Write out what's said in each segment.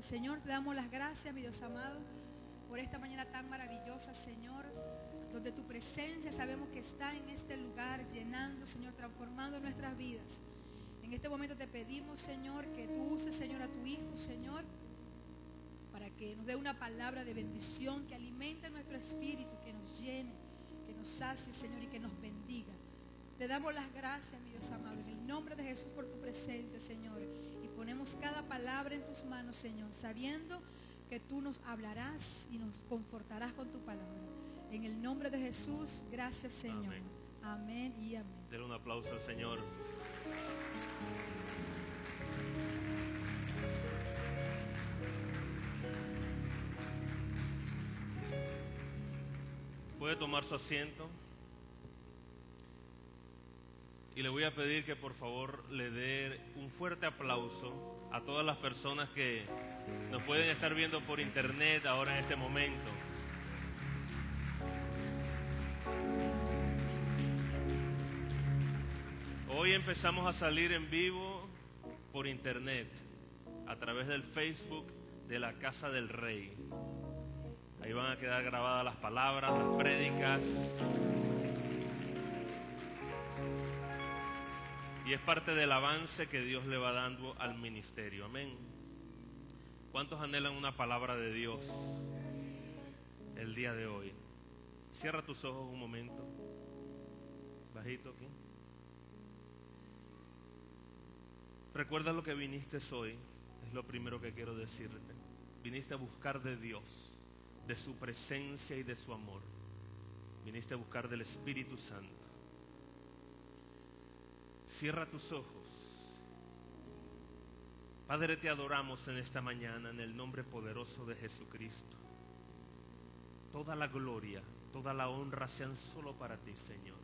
mañana. Señor, te damos las gracias, mi Dios amado, por esta mañana tan maravillosa, Señor, donde tu presencia sabemos que está en este lugar, llenando, Señor, transformando nuestras vidas. En este momento te pedimos, Señor, que tú uses, Señor, a tu Hijo, Señor, para que nos dé una palabra de bendición, que alimente nuestro espíritu, que nos llene, que nos sacie, Señor, y que nos bendiga. Te damos las gracias, mi Dios amado, en el nombre de Jesús por tu presencia, Señor. Y ponemos cada palabra en tus manos, Señor, sabiendo que tú nos hablarás y nos confortarás con tu palabra. En el nombre de Jesús, gracias, Señor. Amén. Amén y amén. Denle un aplauso al Señor. Puede tomar su asiento. Y le voy a pedir que por favor le dé un fuerte aplauso a todas las personas que nos pueden estar viendo por internet ahora en este momento. Hoy empezamos a salir en vivo por internet a través del Facebook de la Casa del Rey. Ahí van a quedar grabadas las palabras, las prédicas. Y es parte del avance que Dios le va dando al ministerio. Amén. ¿Cuántos anhelan una palabra de Dios el día de hoy? Cierra tus ojos un momento. Bajito aquí. Recuerda lo que viniste hoy. Es lo primero que quiero decirte. Viniste a buscar de Dios, de su presencia y de su amor. Viniste a buscar del Espíritu Santo. Cierra tus ojos. Padre, te adoramos en esta mañana en el nombre poderoso de Jesucristo. Toda la gloria, toda la honra sean solo para ti, Señor.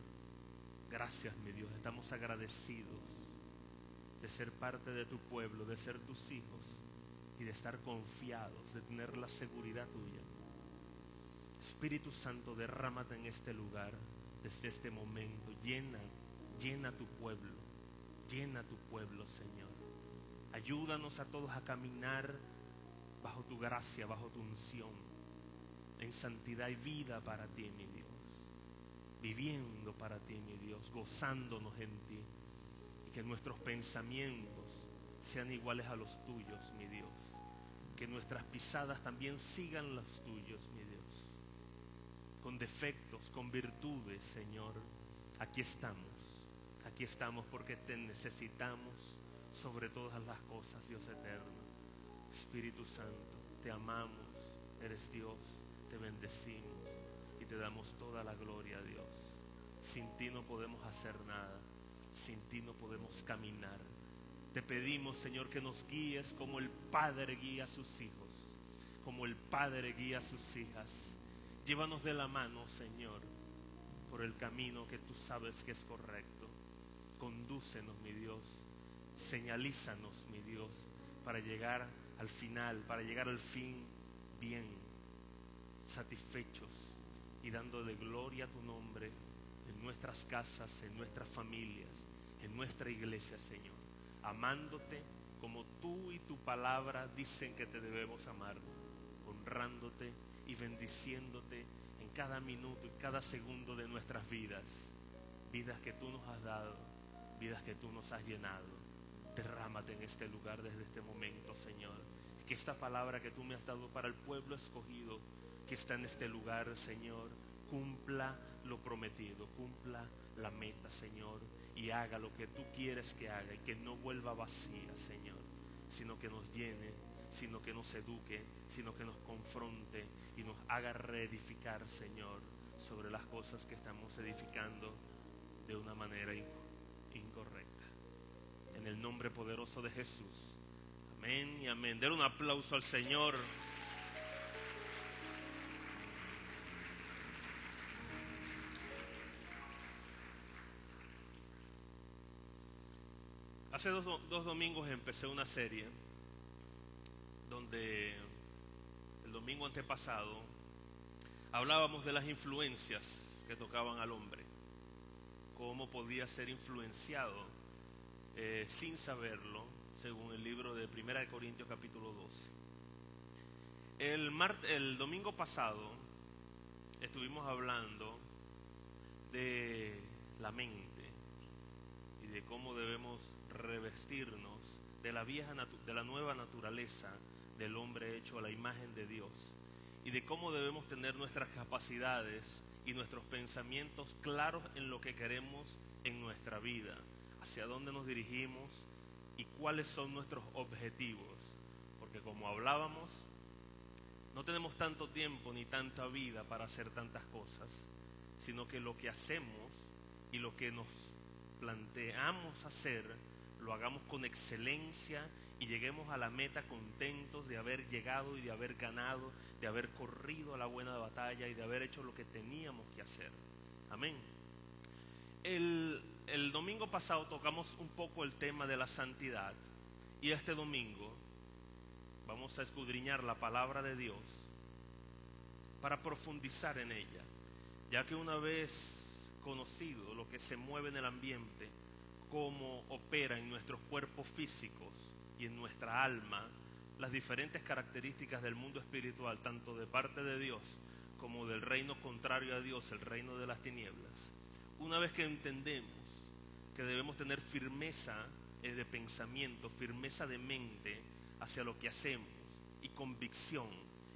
Gracias, mi Dios. Estamos agradecidos de ser parte de tu pueblo, de ser tus hijos y de estar confiados, de tener la seguridad tuya. Espíritu Santo, derrámate en este lugar desde este momento. Llena tu pueblo, Señor. Ayúdanos a todos a caminar bajo tu gracia, bajo tu unción, en santidad y vida para ti, mi Dios. Viviendo para ti, mi Dios, gozándonos en ti. Y que nuestros pensamientos sean iguales a los tuyos, mi Dios. Que nuestras pisadas también sigan los tuyos, mi Dios. Con defectos, con virtudes, Señor, aquí estamos. Aquí estamos porque te necesitamos sobre todas las cosas, Dios eterno. Espíritu Santo, te amamos, eres Dios, te bendecimos y te damos toda la gloria, Dios. Sin ti no podemos hacer nada, sin ti no podemos caminar. Te pedimos, Señor, que nos guíes como el Padre guía a sus hijos, como el Padre guía a sus hijas. Llévanos de la mano, Señor, por el camino que tú sabes que es correcto. Condúcenos, mi Dios, señalízanos, mi Dios, para llegar al final, para llegar al fin bien, satisfechos y dándole gloria a tu nombre en nuestras casas, en nuestras familias, en nuestra iglesia, Señor, amándote como tú y tu palabra dicen que te debemos amar, honrándote y bendiciéndote en cada minuto y cada segundo de nuestras vidas, vidas que tú nos has dado, vidas que tú nos has llenado. Derrámate en este lugar desde este momento, Señor. Que esta palabra que tú me has dado para el pueblo escogido que está en este lugar, Señor, cumpla lo prometido, cumpla la meta, Señor, y haga lo que tú quieres que haga y que no vuelva vacía, Señor, sino que nos llene, sino que nos eduque, sino que nos confronte y nos haga reedificar, Señor, sobre las cosas que estamos edificando de una manera incorrecta. En el nombre poderoso de Jesús. Amén y amén. Den un aplauso al Señor. Hace dos domingos empecé una serie donde el domingo antepasado hablábamos de las influencias que tocaban al hombre, cómo podía ser influenciado sin saberlo, según el libro de 1 Corintios capítulo 12. El domingo pasado estuvimos hablando de la mente y de cómo debemos revestirnos de de la nueva naturaleza del hombre hecho a la imagen de Dios, y de cómo debemos tener nuestras capacidades y nuestros pensamientos claros en lo que queremos en nuestra vida, hacia dónde nos dirigimos y cuáles son nuestros objetivos. Porque como hablábamos, no tenemos tanto tiempo ni tanta vida para hacer tantas cosas, sino que lo que hacemos y lo que nos planteamos hacer, lo hagamos con excelencia y lleguemos a la meta contentos de haber llegado y de haber ganado, de haber corrido a la buena batalla y de haber hecho lo que teníamos que hacer. Amén. El domingo pasado tocamos un poco el tema de la santidad, y este domingo vamos a escudriñar la palabra de Dios para profundizar en ella, ya que una vez conocido lo que se mueve en el ambiente, cómo opera en nuestros cuerpos físicos y en nuestra alma, las diferentes características del mundo espiritual, tanto de parte de Dios como del reino contrario a Dios, el reino de las tinieblas, una vez que entendemos que debemos tener firmeza de pensamiento, firmeza de mente hacia lo que hacemos y convicción,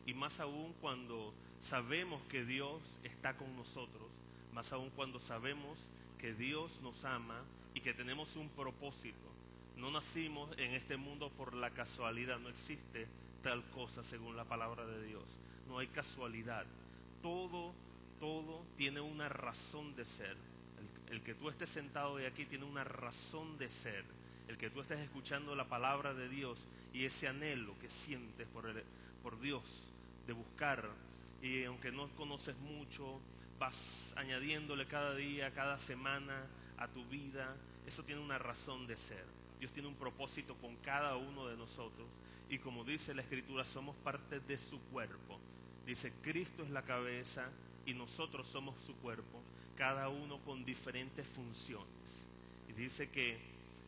y más aún cuando sabemos que Dios está con nosotros, más aún cuando sabemos que Dios nos ama y que tenemos un propósito. No nacimos en este mundo por la casualidad, no existe tal cosa según la palabra de Dios. No hay casualidad. Todo tiene una razón de ser. El que tú estés sentado de aquí tiene una razón de ser. El que tú estés escuchando la palabra de Dios y ese anhelo que sientes por Dios de buscar, y aunque no conoces mucho, vas añadiéndole cada día, cada semana a tu vida, eso tiene una razón de ser. Dios tiene un propósito con cada uno de nosotros, y como dice la Escritura, somos parte de su cuerpo. Dice, Cristo es la cabeza y nosotros somos su cuerpo, cada uno con diferentes funciones. Y dice que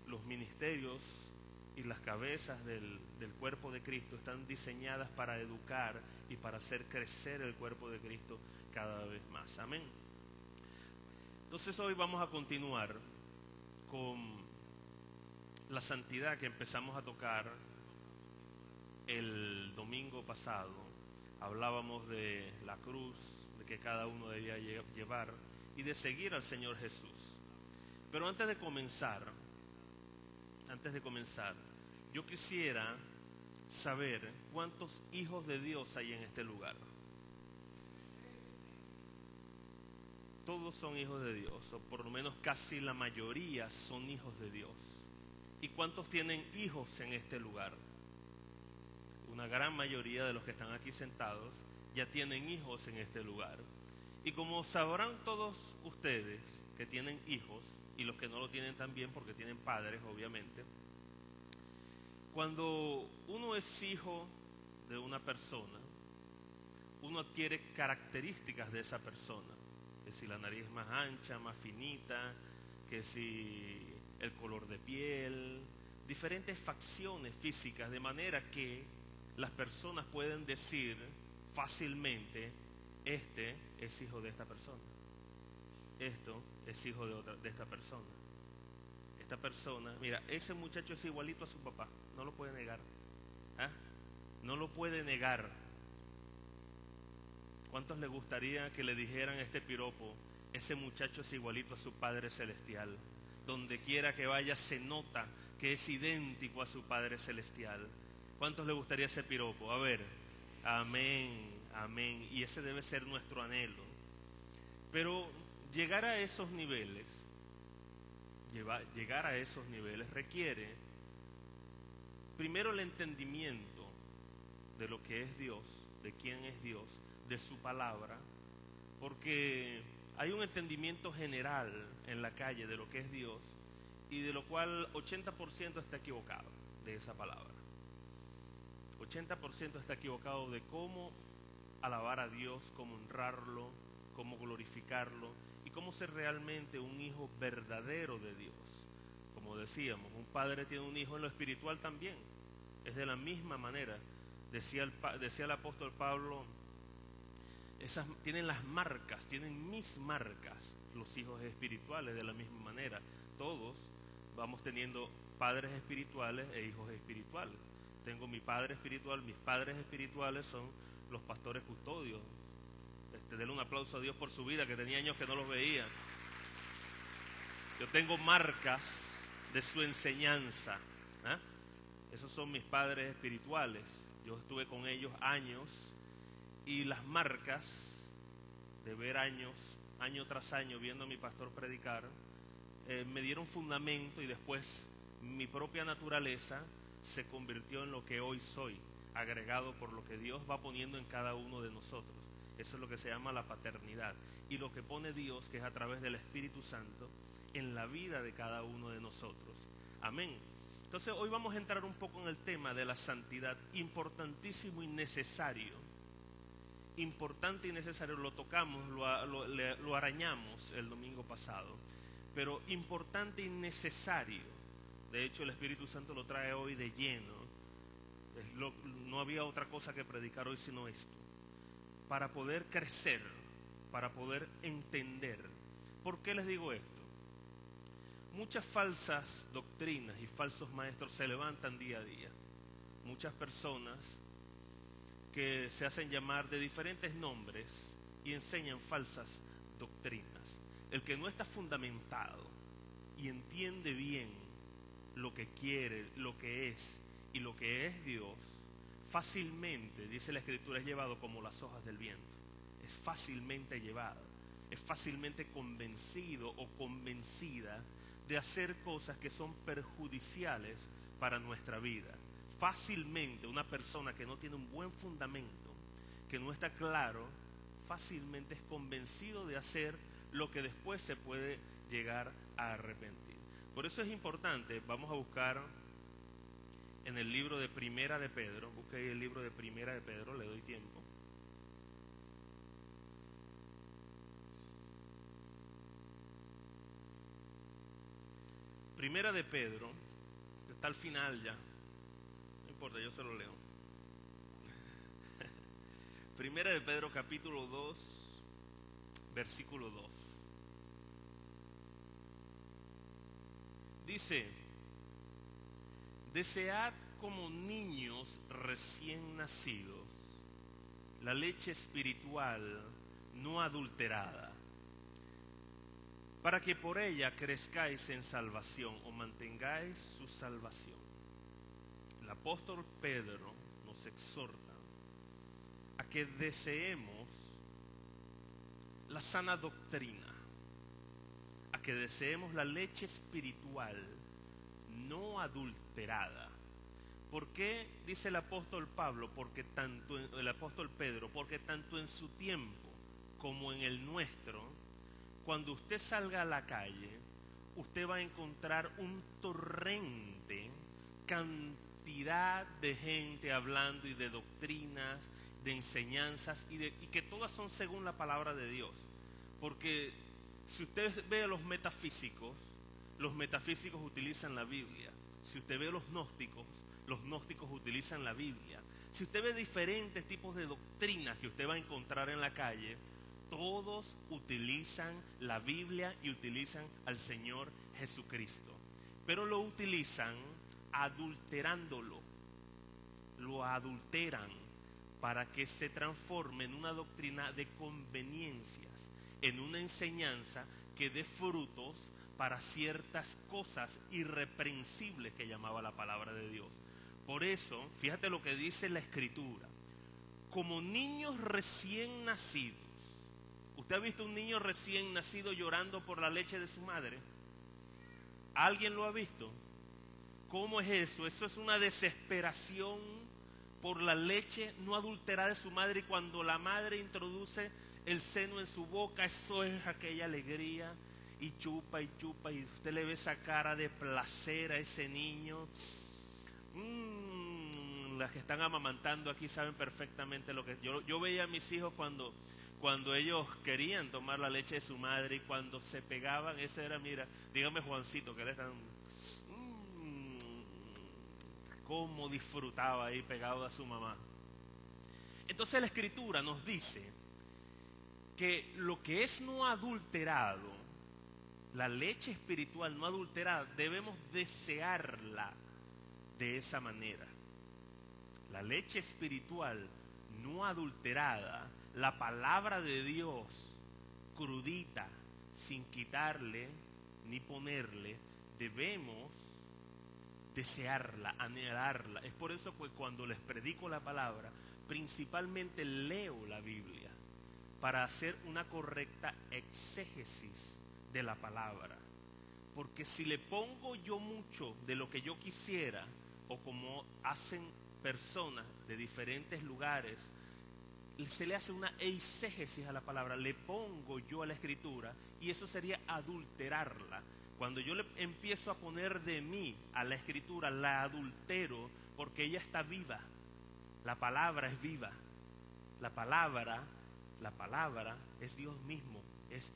los ministerios y las cabezas del cuerpo de Cristo están diseñadas para educar y para hacer crecer el cuerpo de Cristo cada vez más. Amén. Entonces hoy vamos a continuar con la santidad que empezamos a tocar el domingo pasado. Hablábamos de la cruz, de que cada uno debía llevar, y de seguir al Señor Jesús. Pero antes de comenzar, yo quisiera saber cuántos hijos de Dios hay en este lugar. Todos son hijos de Dios, o por lo menos casi la mayoría son hijos de Dios. ¿Y cuántos tienen hijos en este lugar? Una gran mayoría de los que están aquí sentados ya tienen hijos en este lugar. Y como sabrán todos ustedes que tienen hijos, y los que no lo tienen también porque tienen padres, obviamente, cuando uno es hijo de una persona, uno adquiere características de esa persona. Que si la nariz más ancha, más finita, que si el color de piel, diferentes facciones físicas, de manera que las personas pueden decir fácilmente, este es hijo de esta persona, esto es hijo de esta persona. Esta persona, mira, ese muchacho es igualito a su papá, no lo puede negar. ¿Ah? No lo puede negar. ¿Cuántos le gustaría que le dijeran este piropo? Ese muchacho es igualito a su Padre Celestial. Donde quiera que vaya se nota que es idéntico a su Padre Celestial. ¿Cuántos le gustaría ese piropo? A ver, amén, amén. Y ese debe ser nuestro anhelo. Pero llegar a esos niveles requiere primero el entendimiento de lo que es Dios, de quién es Dios, de su palabra, porque hay un entendimiento general en la calle de lo que es Dios, y de lo cual 80% está equivocado de esa palabra. 80% está equivocado de cómo alabar a Dios, cómo honrarlo, cómo glorificarlo y cómo ser realmente un hijo verdadero de Dios. Como decíamos, un padre tiene un hijo en lo espiritual también. Es de la misma manera. Decía el apóstol Pablo, tienen las marcas, tienen mis marcas, los hijos espirituales de la misma manera. Todos vamos teniendo padres espirituales e hijos espirituales. Tengo mi padre espiritual, mis padres espirituales son los pastores custodios. Denle un aplauso a Dios por su vida, que tenía años que no los veía. Yo tengo marcas de su enseñanza. Esos son mis padres espirituales. Yo estuve con ellos años y las marcas de ver año tras año viendo a mi pastor predicar, me dieron fundamento, y después mi propia naturaleza se convirtió en lo que hoy soy, agregado por lo que Dios va poniendo en cada uno de nosotros. Eso es lo que se llama la paternidad, y lo que pone Dios, que es a través del Espíritu Santo, en la vida de cada uno de nosotros. Amén. Entonces hoy vamos a entrar un poco en el tema de la santidad, importantísimo y necesario. Importante y necesario, lo tocamos, lo arañamos el domingo pasado, pero importante y necesario. De hecho, el Espíritu Santo lo trae hoy de lleno. No había otra cosa que predicar hoy sino esto, para poder crecer, para poder entender. ¿Por qué les digo esto? Muchas falsas doctrinas y falsos maestros se levantan día a día. Muchas personas que se hacen llamar de diferentes nombres y enseñan falsas doctrinas. El que no está fundamentado y entiende bien lo que quiere, lo que es y lo que es Dios, fácilmente, dice la Escritura, es llevado como las hojas del viento. Es fácilmente llevado, es fácilmente convencido o convencida de hacer cosas que son perjudiciales para nuestra vida. Fácilmente una persona que no tiene un buen fundamento, que no está claro, fácilmente es convencido de hacer lo que después se puede llegar a arrepentir. Por eso es importante, vamos a buscar en el libro de Primera de Pedro, busque ahí el libro de Primera de Pedro, le doy tiempo. Primera de Pedro, que está al final ya. No importa, yo se lo leo. Primera de Pedro, capítulo 2, versículo 2. Dice: desead como niños recién nacidos la leche espiritual no adulterada, para que por ella crezcáis en salvación o mantengáis su salvación. El apóstol Pedro nos exhorta a que deseemos la sana doctrina, a que deseemos la leche espiritual no adulterada. ¿Por qué dice el apóstol Pedro? Porque tanto en su tiempo como en el nuestro, cuando usted salga a la calle, usted va a encontrar un torrente, cantidad de gente hablando y de doctrinas, de enseñanzas, y que todas son según la palabra de Dios. Porque si usted ve a los metafísicos utilizan la Biblia. Si usted ve a los gnósticos utilizan la Biblia. Si usted ve diferentes tipos de doctrinas que usted va a encontrar en la calle, todos utilizan la Biblia y utilizan al Señor Jesucristo. Pero lo utilizan adulterándolo. Lo adulteran para que se transforme en una doctrina de conveniencias, en una enseñanza que dé frutos para ciertas cosas irreprensibles que llamaba la palabra de Dios. Por eso, fíjate lo que dice la Escritura: como niños recién nacidos. ¿Usted ha visto un niño recién nacido llorando por la leche de su madre? ¿Alguien lo ha visto? ¿Cómo es eso? Eso es una desesperación por la leche no adulterada de su madre, y cuando la madre introduce el seno en su boca, eso es aquella alegría, y chupa, y usted le ve esa cara de placer a ese niño. Las que están amamantando aquí saben perfectamente lo que yo veía a mis hijos cuando ellos querían tomar la leche de su madre, y cuando se pegaban, ese era, mira, dígame Juancito, que él están cómo disfrutaba ahí pegado a su mamá. Entonces la Escritura nos dice que lo que es no adulterado, la leche espiritual no adulterada, debemos desearla de esa manera. La leche espiritual no adulterada, la palabra de Dios crudita, sin quitarle ni ponerle, debemos desearla, anhelarla. Es por eso que cuando les predico la palabra, principalmente leo la Biblia para hacer una correcta exégesis de la palabra. Porque si le pongo yo mucho de lo que yo quisiera, o como hacen personas de diferentes lugares, se le hace una eisegesis a la palabra, le pongo yo a la Escritura, y eso sería adulterarla. Cuando yo le empiezo a poner de mí a la Escritura, la adultero, porque ella está viva. La palabra es viva. La palabra es Dios mismo.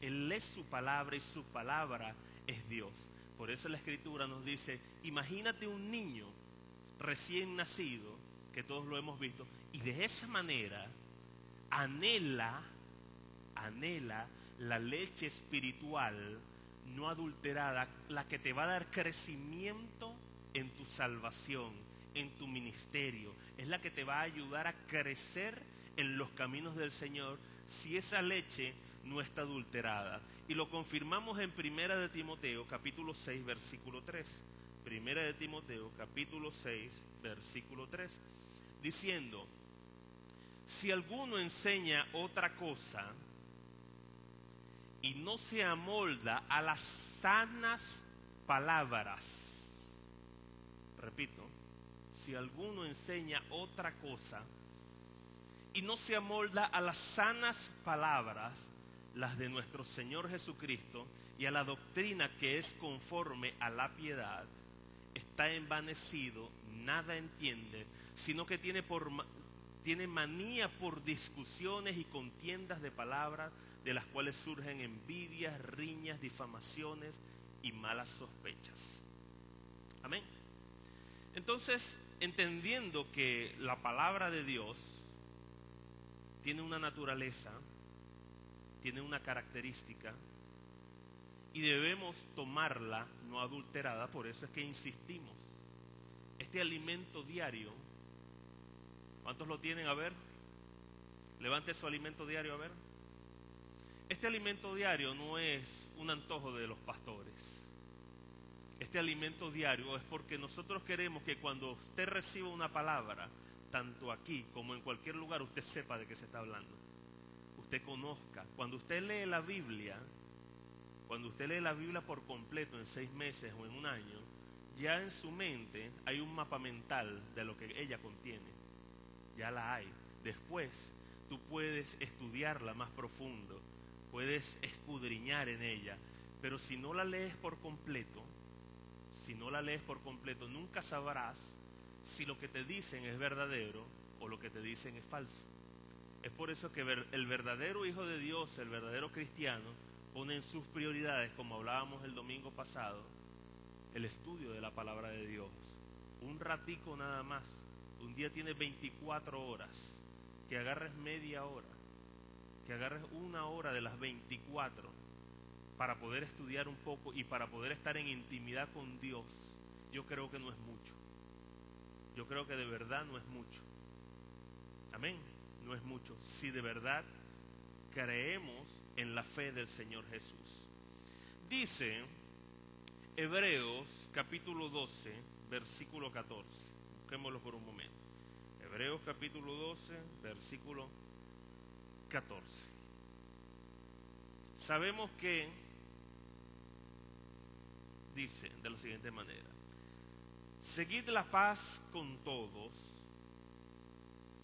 Él es su palabra y su palabra es Dios. Por eso la Escritura nos dice, imagínate un niño recién nacido, que todos lo hemos visto, y de esa manera anhela la leche espiritual no adulterada, la que te va a dar crecimiento en tu salvación, en tu ministerio. Es la que te va a ayudar a crecer en los caminos del Señor si esa leche no está adulterada. Y lo confirmamos en 1 de Timoteo capítulo 6 versículo 3. 1 de Timoteo capítulo 6 versículo 3, diciendo: si alguno enseña otra cosa y no se amolda a las sanas palabras, repito, si alguno enseña otra cosa y no se amolda a las sanas palabras, las de nuestro Señor Jesucristo, y a la doctrina que es conforme a la piedad, está envanecido, nada entiende, sino que tiene manía por discusiones y contiendas de palabras, de las cuales surgen envidias, riñas, difamaciones y malas sospechas. Amén. Entonces, entendiendo que la palabra de Dios tiene una naturaleza, tiene una característica, y debemos tomarla no adulterada, por eso es que insistimos. Este alimento diario, ¿cuántos lo tienen? A ver, levante su alimento diario, a ver. Este alimento diario no es un antojo de los pastores. Este alimento diario es porque nosotros queremos que cuando usted reciba una palabra, tanto aquí como en cualquier lugar, usted sepa de qué se está hablando. Usted conozca. Cuando usted lee la Biblia por completo en 6 meses o en un año, ya en su mente hay un mapa mental de lo que ella contiene. Ya la hay. Después tú puedes estudiarla más profundo, puedes escudriñar en ella, pero si no la lees por completo, nunca sabrás si lo que te dicen es verdadero o lo que te dicen es falso. Es por eso que el verdadero hijo de Dios, el verdadero cristiano, pone en sus prioridades, como hablábamos el domingo pasado, el estudio de la palabra de Dios. Un ratico nada más. Un día tiene 24 horas. Que agarres media hora, que agarres 1 hora de las 24 para poder estudiar un poco y para poder estar en intimidad con Dios. Yo creo que no es mucho. Yo creo que de verdad no es mucho. Amén. No es mucho. Si de verdad creemos en la fe del Señor Jesús. Dice Hebreos capítulo 12, versículo 14. Busquémoslo por un momento. Hebreos capítulo 12, versículo 14. Sabemos que dice de la siguiente manera: seguid la paz con todos.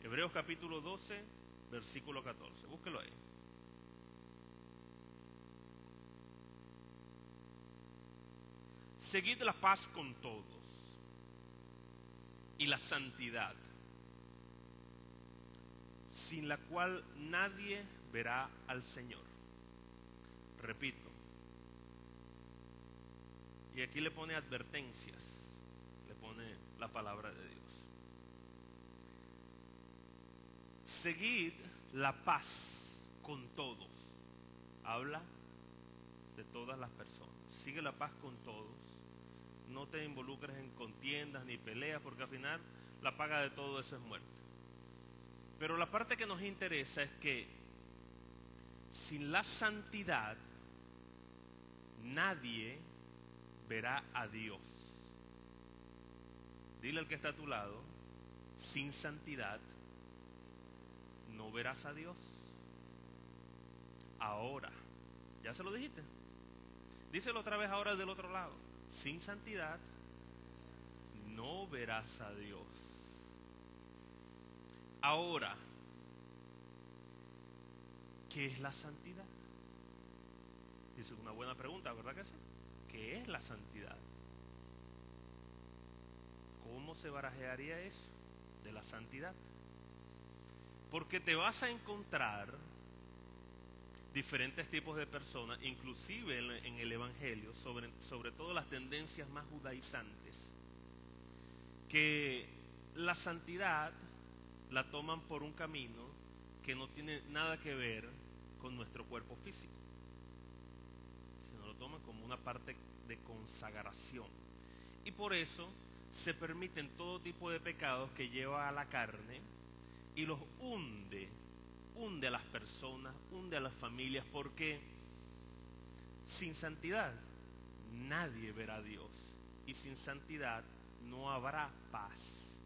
Hebreos capítulo 12, versículo 14. Búsquelo ahí. Seguid la paz con todos y la santidad, sin la cual nadie verá al Señor. Repito. Y aquí le pone advertencias, le pone la palabra de Dios. Seguid la paz con todos. Habla de todas las personas. Sigue la paz con todos. No te involucres en contiendas ni peleas, porque al final la paga de todo eso es muerte. Pero la parte que nos interesa es que sin la santidad nadie verá a Dios. Dile al que está a tu lado, sin santidad no verás a Dios. Ahora, ¿ya se lo dijiste? Díselo otra vez ahora del otro lado. Sin santidad no verás a Dios. Ahora, ¿qué es la santidad? Dice una buena pregunta, ¿verdad que sí? ¿Qué es la santidad? ¿Cómo se barajearía eso de la santidad? Porque te vas a encontrar diferentes tipos de personas, inclusive en el Evangelio, sobre todo las tendencias más judaizantes, que la santidad la toman por un camino que no tiene nada que ver con nuestro cuerpo físico, sino lo toman como una parte de consagración. Y por eso se permiten todo tipo de pecados que lleva a la carne y los hunde a las personas, hunde a las familias, porque sin santidad nadie verá a Dios y sin santidad no habrá paz.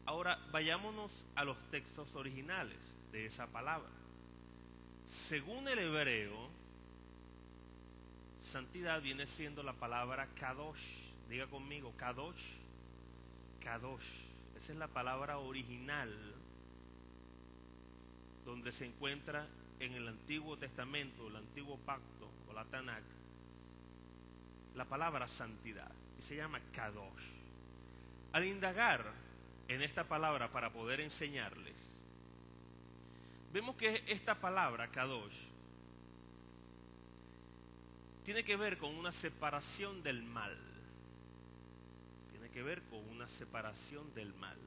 Ahora vayámonos a los textos originales de esa palabra. Según el hebreo, santidad viene siendo la palabra kadosh. Diga conmigo, kadosh. Kadosh. Esa es la palabra original donde se encuentra en el Antiguo Testamento, el Antiguo Pacto o la Tanakh, la palabra santidad, y se llama kadosh. Al indagar en esta palabra para poder enseñarles, vemos que esta palabra kadosh tiene que ver con una separación del mal. Tiene que ver con una separación del mal.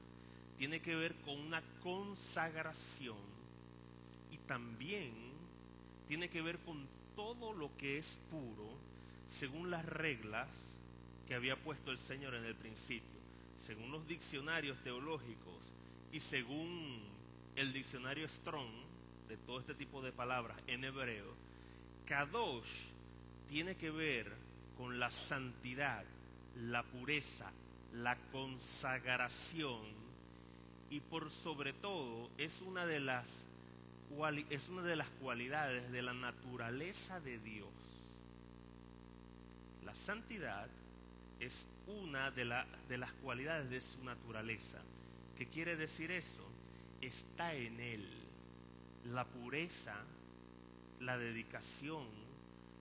Tiene que ver con una consagración. Y también tiene que ver con todo lo que es puro, según las reglas que había puesto el Señor en el principio. Según los diccionarios teológicos y según el diccionario Strong, de todo este tipo de palabras en hebreo, kadosh tiene que ver con la santidad, la pureza, la consagración, y por sobre todo es una de las cualidades de la naturaleza de Dios. La santidad es una de las cualidades de su naturaleza. ¿Qué quiere decir eso? Está en Él. La pureza, la dedicación,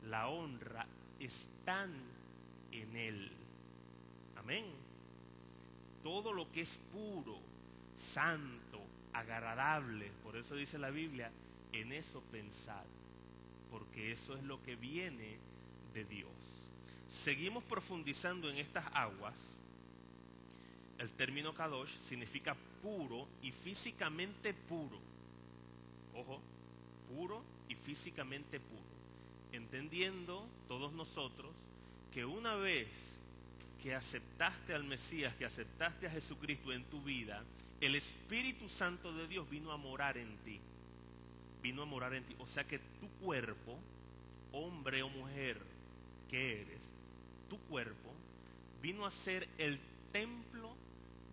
la honra están en Él. Amén. Todo lo que es puro, santo, agradable, por eso dice la Biblia, en eso pensad, porque eso es lo que viene de Dios. Seguimos profundizando en estas aguas. El término kadosh significa puro y físicamente puro. Ojo, puro y físicamente puro. Entendiendo todos nosotros que una vez que aceptaste al Mesías, que aceptaste a Jesucristo en tu vida, el Espíritu Santo de Dios vino a morar en ti. Vino a morar en ti. O sea que tu cuerpo, hombre o mujer que eres, tu cuerpo vino a ser el templo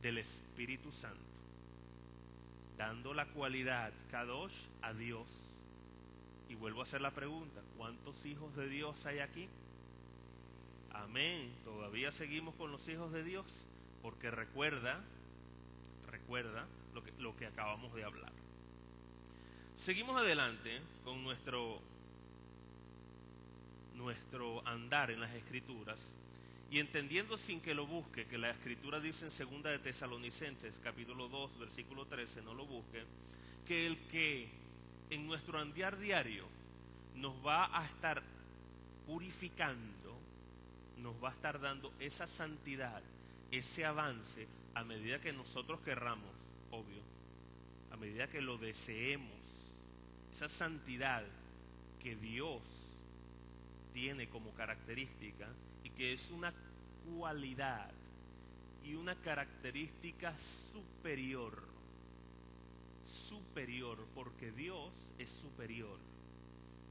del Espíritu Santo, dando la cualidad kadosh a Dios. Y vuelvo a hacer la pregunta, ¿cuántos hijos de Dios hay aquí? Amén. Todavía seguimos con los hijos de Dios, porque recuerda lo que acabamos de hablar. Seguimos adelante con nuestro andar en las Escrituras, y entendiendo sin que lo busque, que la Escritura dice en 2 de Tesalonicenses capítulo 2 versículo 13, no lo busque, que el que en nuestro andar diario nos va a estar purificando, nos va a estar dando esa santidad, ese avance, a medida que nosotros querramos, obvio. a medida que lo deseemos, esa santidad que Dios tiene como característica y que es una cualidad y una característica superior, porque Dios es superior,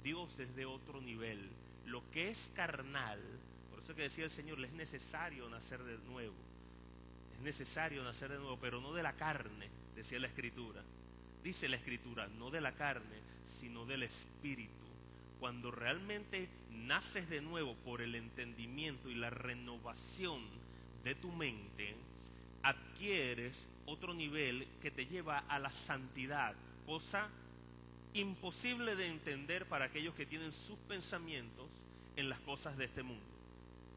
Dios es de otro nivel. Lo que es carnal, por eso que decía el Señor, le es necesario nacer de nuevo, es necesario nacer de nuevo, pero no de la carne, decía la Escritura. Dice la Escritura, no de la carne, sino del Espíritu. Cuando realmente naces de nuevo por el entendimiento y la renovación de tu mente, adquieres otro nivel que te lleva a la santidad, cosa imposible de entender para aquellos que tienen sus pensamientos en las cosas de este mundo.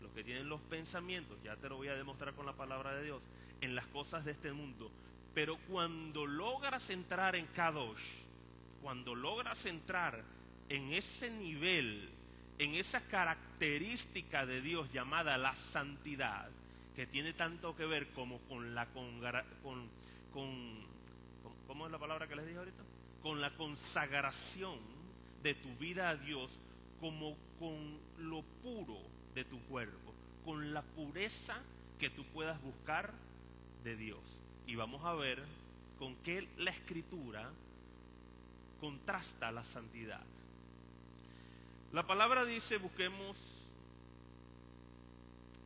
Los que tienen los pensamientos, ya te lo voy a demostrar con la palabra de Dios, en las cosas de este mundo. Pero cuando logras entrar en Kadosh, cuando logras entrar en ese nivel, en esa característica de Dios llamada la santidad, que tiene tanto que ver como con la ¿cómo es la palabra que les dije ahorita? Con la consagración de tu vida a Dios, como con lo puro de tu cuerpo, con la pureza que tú puedas buscar de Dios. Y vamos a ver con qué la Escritura contrasta la santidad. La palabra dice, busquemos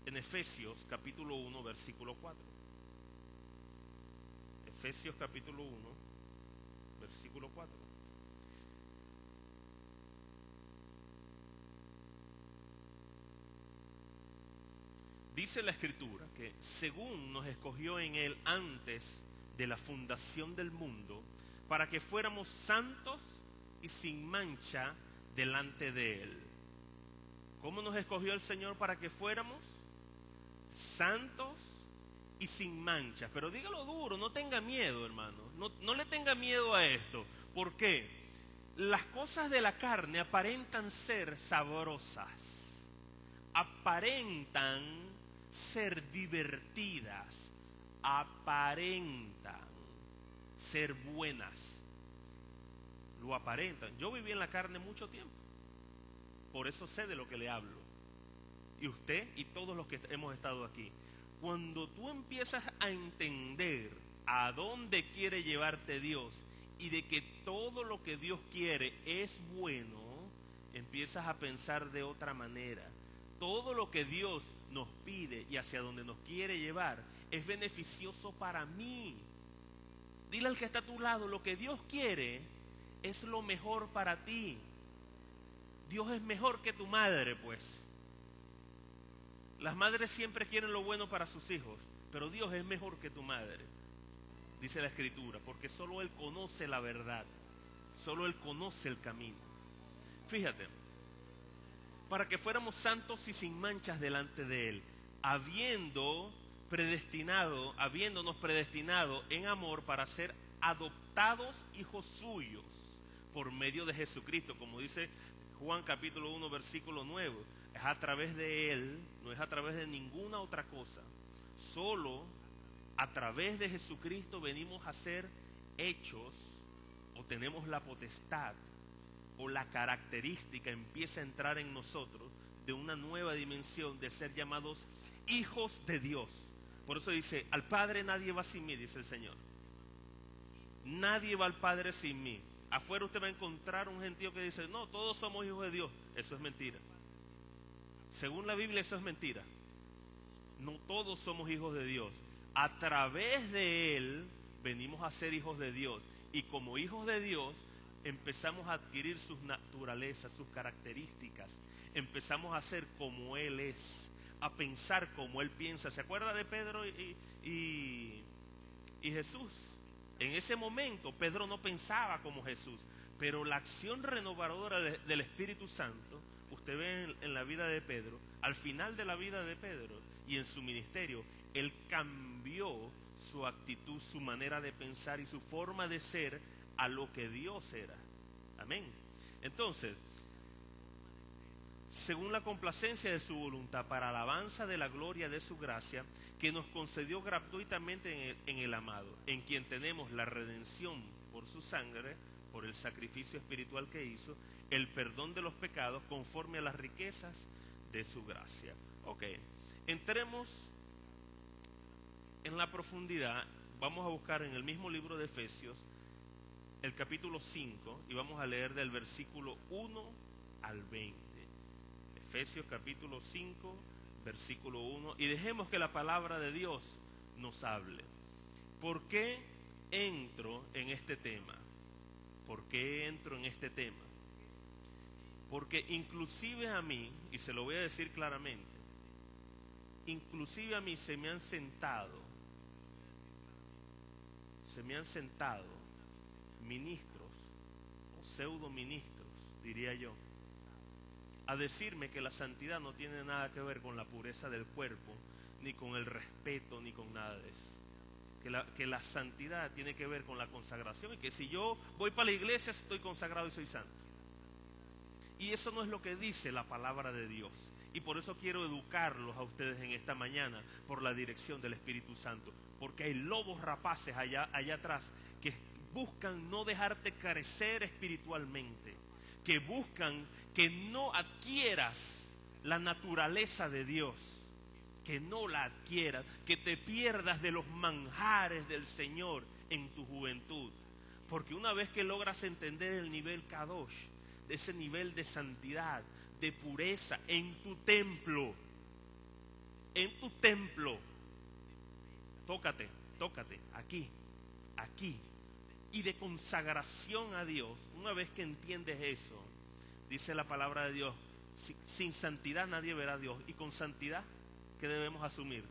en Efesios capítulo 1, versículo 4. Efesios capítulo 1, versículo 4. Dice la Escritura que según nos escogió en Él antes de la fundación del mundo, para que fuéramos santos y sin mancha delante de Él. ¿Cómo nos escogió el Señor para que fuéramos santos y sin mancha? Pero dígalo duro, no tenga miedo, hermano. No le tenga miedo a esto. ¿Por qué? Las cosas de la carne aparentan ser sabrosas, aparentan ser divertidas, aparentan ser buenas. Lo aparentan. Yo viví en la carne mucho tiempo, por eso sé de lo que le hablo. Y usted y todos los que hemos estado aquí, cuando tú empiezas a entender a dónde quiere llevarte Dios y de que todo lo que Dios quiere es bueno, empiezas a pensar de otra manera. Todo lo que Dios nos pide y hacia donde nos quiere llevar es beneficioso para mí. Dile al que está a tu lado, lo que Dios quiere es lo mejor para ti. Dios es mejor que tu madre, pues. Las madres siempre quieren lo bueno para sus hijos, pero Dios es mejor que tu madre, dice la Escritura, porque solo Él conoce la verdad, solo Él conoce el camino. Fíjate, para que fuéramos santos y sin manchas delante de Él, habiéndonos predestinado en amor para ser adoptados hijos suyos por medio de Jesucristo, como dice Juan capítulo 1 versículo 9. Es a través de Él, no es a través de ninguna otra cosa. Solo a través de Jesucristo venimos a ser hechos, o tenemos la potestad, o la característica empieza a entrar en nosotros de una nueva dimensión de ser llamados hijos de Dios. Por eso dice, al Padre nadie va sin mí, dice el Señor. Nadie va al Padre sin mí. Afuera usted va a encontrar un gentío que dice, no, todos somos hijos de Dios. Eso es mentira. Según la Biblia, eso es mentira. No todos somos hijos de Dios. A través de Él venimos a ser hijos de Dios. Y como hijos de Dios empezamos a adquirir sus naturalezas, sus características. Empezamos a ser como Él es, a pensar como Él piensa. ¿Se acuerda de Pedro y Jesús? En ese momento Pedro no pensaba como Jesús, pero la acción renovadora del Espíritu Santo, usted ve en la vida de Pedro, al final de la vida de Pedro y en su ministerio, él cambió su actitud, su manera de pensar y su forma de ser a lo que Dios era. Amén. Entonces, según la complacencia de su voluntad, para alabanza de la gloria de su gracia, que nos concedió gratuitamente en el amado, en quien tenemos la redención por su sangre, por el sacrificio espiritual que hizo, el perdón de los pecados conforme a las riquezas de su gracia. Ok, entremos en la profundidad. Vamos a buscar en el mismo libro de Efesios el capítulo 5 y vamos a leer del versículo 1 al 20. Efesios capítulo 5, versículo 1, y dejemos que la palabra de Dios nos hable. ¿Por qué entro en este tema? ¿Por qué entro en este tema? Porque inclusive a mí, y se lo voy a decir claramente, inclusive a mí se me han sentado ministros o pseudo ministros, diría yo, a decirme que la santidad no tiene nada que ver con la pureza del cuerpo, ni con el respeto, ni con nada de eso. Que la santidad tiene que ver con la consagración, y que si yo voy para la iglesia estoy consagrado y soy santo. Y eso no es lo que dice la palabra de Dios. Y por eso quiero educarlos a ustedes en esta mañana por la dirección del Espíritu Santo. Porque hay lobos rapaces allá atrás que buscan no dejarte crecer espiritualmente, que buscan que no adquieras la naturaleza de Dios, que no la adquieras, que te pierdas de los manjares del Señor en tu juventud. Porque una vez que logras entender el nivel Kadosh, de ese nivel de santidad, de pureza en tu templo, tócate, aquí, y de consagración a Dios. Una vez que entiendes eso, dice la palabra de Dios, sin santidad nadie verá a Dios. Y con santidad, ¿qué debemos asumir?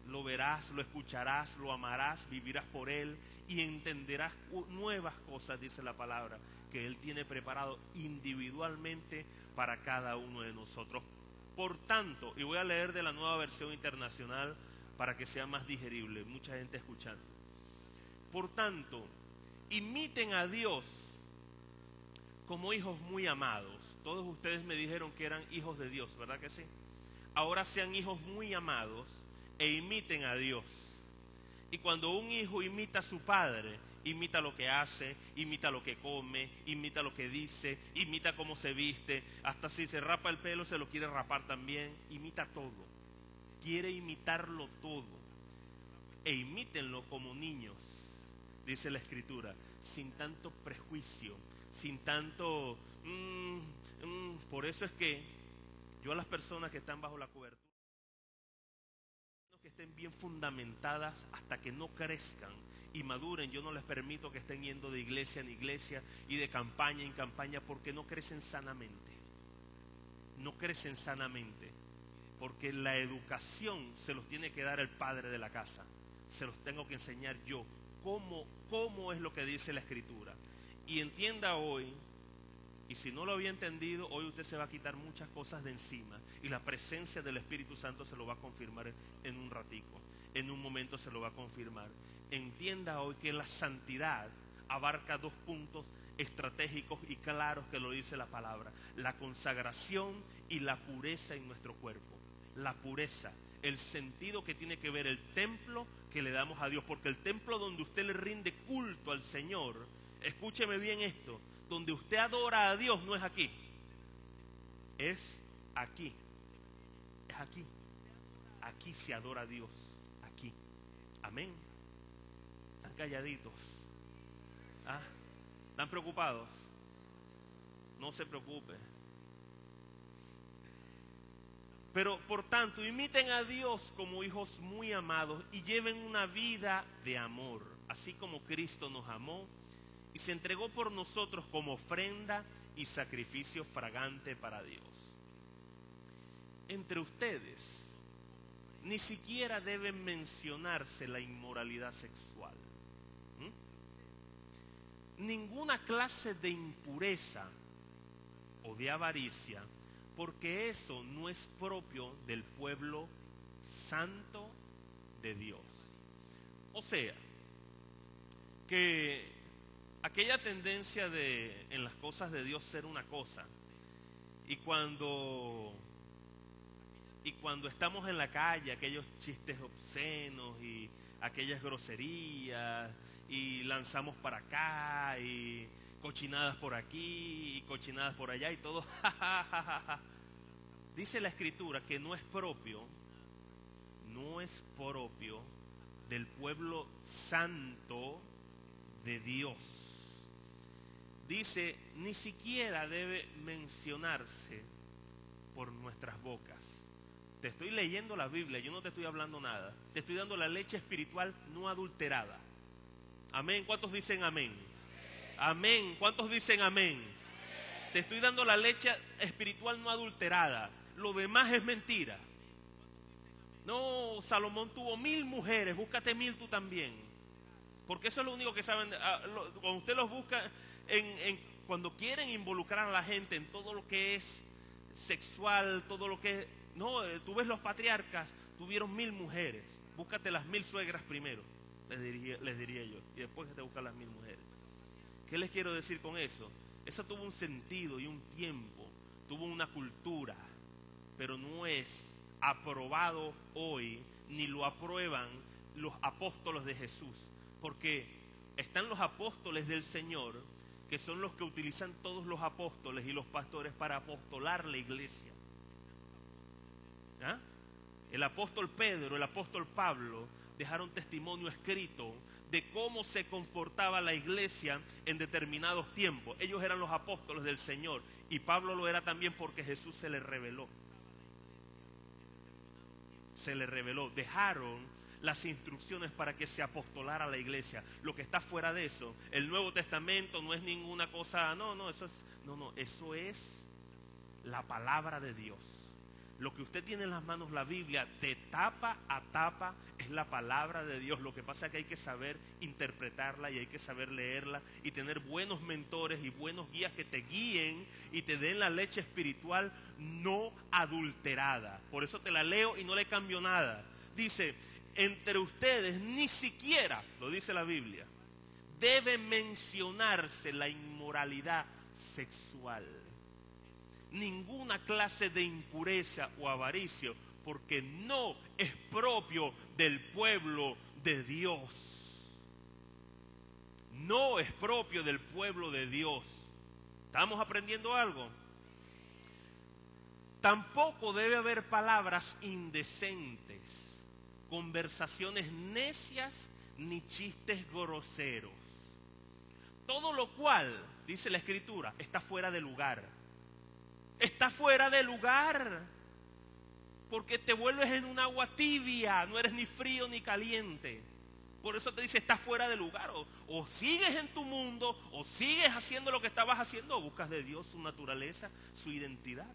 Lo verás, lo escucharás, lo amarás, vivirás por Él y entenderás nuevas cosas, dice la palabra, que Él tiene preparado individualmente para cada uno de nosotros. Por tanto, y voy a leer de la Nueva Versión Internacional para que sea más digerible, mucha gente escuchando. Por tanto, imiten a Dios como hijos muy amados. Todos ustedes me dijeron que eran hijos de Dios, ¿verdad que sí? Ahora sean hijos muy amados e imiten a Dios. Y cuando un hijo imita a su padre, imita lo que hace, imita lo que come, imita lo que dice, imita cómo se viste, hasta si se rapa el pelo se lo quiere rapar también, imita todo, quiere imitarlo todo. E imítenlo como niños, dice la Escritura, sin tanto prejuicio, sin tanto... Por eso es que yo a las personas que están bajo la cobertura, que estén bien fundamentadas hasta que no crezcan y maduren, yo no les permito que estén yendo de iglesia en iglesia y de campaña en campaña, porque no crecen sanamente. No crecen sanamente, porque la educación se los tiene que dar el padre de la casa. Se los tengo que enseñar yo cómo es lo que dice la Escritura. Y entienda hoy, y si no lo había entendido, hoy usted se va a quitar muchas cosas de encima y la presencia del Espíritu Santo se lo va a confirmar en un ratico, en un momento se lo va a confirmar. Entienda hoy que la santidad abarca dos puntos estratégicos y claros que lo dice la palabra: la consagración y la pureza en nuestro cuerpo. La pureza, el sentido que tiene que ver el templo que le damos a Dios, porque el templo donde usted le rinde culto al Señor, escúcheme bien esto, donde usted adora a Dios no es aquí, es aquí, es aquí. Aquí se adora a Dios, aquí. Amén. Están calladitos. ¿Ah? ¿Están preocupados? No se preocupe. Pero por tanto, imiten a Dios como hijos muy amados y lleven una vida de amor, así como Cristo nos amó y se entregó por nosotros como ofrenda y sacrificio fragante para Dios. Entre ustedes ni siquiera debe mencionarse la inmoralidad sexual. Ninguna clase de impureza o de avaricia, porque eso no es propio del pueblo santo de Dios. O sea, que aquella tendencia de en las cosas de Dios ser una cosa Y cuando estamos en la calle, aquellos chistes obscenos y aquellas groserías, y lanzamos para acá, y cochinadas por aquí, y cochinadas por allá, y todo, dice la Escritura que no es propio del pueblo santo de Dios. Dice, ni siquiera debe mencionarse por nuestras bocas. Te estoy leyendo la Biblia, yo no te estoy hablando nada. Te estoy dando la leche espiritual no adulterada. Amén. ¿Cuántos dicen amén? Amén. ¿Cuántos dicen amén? Te estoy dando la leche espiritual no adulterada. Lo demás es mentira. No, Salomón tuvo 1000 mujeres, búscate 1000 tú también. Porque eso es lo único que saben. Cuando usted los busca, cuando quieren involucrar a la gente en todo lo que es sexual, todo lo que es... No, tú ves los patriarcas, tuvieron 1000 mujeres. Búscate las 1000 suegras primero, les diría yo. Y después te buscan las 1000 mujeres. ¿Qué les quiero decir con eso? Eso tuvo un sentido y un tiempo, tuvo una cultura, pero no es aprobado hoy, ni lo aprueban los apóstoles de Jesús, porque están los apóstoles del Señor, que son los que utilizan todos los apóstoles y los pastores para apostolar la iglesia. ¿Ah? El apóstol Pedro, el apóstol Pablo dejaron testimonio escrito de cómo se comportaba la iglesia en determinados tiempos. Ellos eran los apóstoles del Señor, y Pablo lo era también porque Jesús se les reveló. Dejaron las instrucciones para que se apostolara la iglesia. Lo que está fuera de eso, el Nuevo Testamento no es ninguna cosa, eso es la palabra de Dios. Lo que usted tiene en las manos, la Biblia, de tapa a tapa, es la palabra de Dios. Lo que pasa es que hay que saber interpretarla y hay que saber leerla y tener buenos mentores y buenos guías que te guíen y te den la leche espiritual no adulterada. Por eso te la leo y no le cambio nada. Dice, entre ustedes ni siquiera, lo dice la Biblia, debe mencionarse la inmoralidad sexual, ninguna clase de impureza o avaricio, porque no es propio del pueblo de Dios. No es propio del pueblo de Dios. ¿Estamos aprendiendo algo? Tampoco debe haber palabras indecentes, conversaciones necias ni chistes groseros. Todo lo cual, dice la Escritura, está fuera de lugar. Está fuera de lugar, porque te vuelves en un agua tibia, no eres ni frío ni caliente. Por eso te dice, está fuera de lugar. O sigues en tu mundo, o sigues haciendo lo que estabas haciendo, o buscas de Dios su naturaleza, su identidad.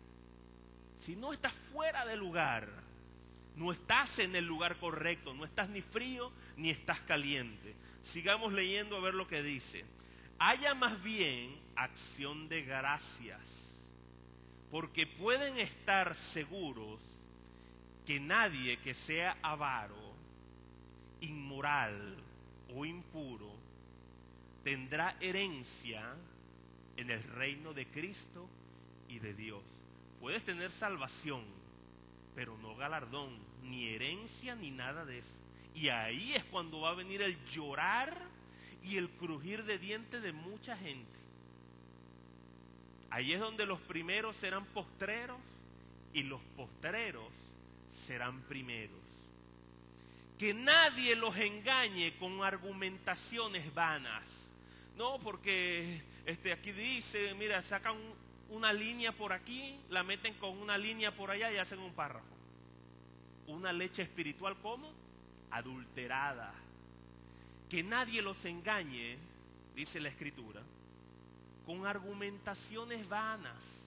Si no estás fuera de lugar, no estás en el lugar correcto, no estás ni frío ni estás caliente. Sigamos leyendo a ver lo que dice. Haya más bien acción de gracias, porque pueden estar seguros que nadie que sea avaro, inmoral o impuro tendrá herencia en el reino de Cristo y de Dios. Puedes tener salvación, pero no galardón, ni herencia, ni nada de eso. Y ahí es cuando va a venir el llorar y el crujir de dientes de mucha gente. Ahí es donde los primeros serán postreros y los postreros serán primeros. Que nadie los engañe con argumentaciones vanas. No, porque aquí dice, mira, sacan una línea por aquí, la meten con una línea por allá y hacen un párrafo. Una leche espiritual, ¿cómo? Adulterada. Que nadie los engañe, dice la Escritura, con argumentaciones vanas,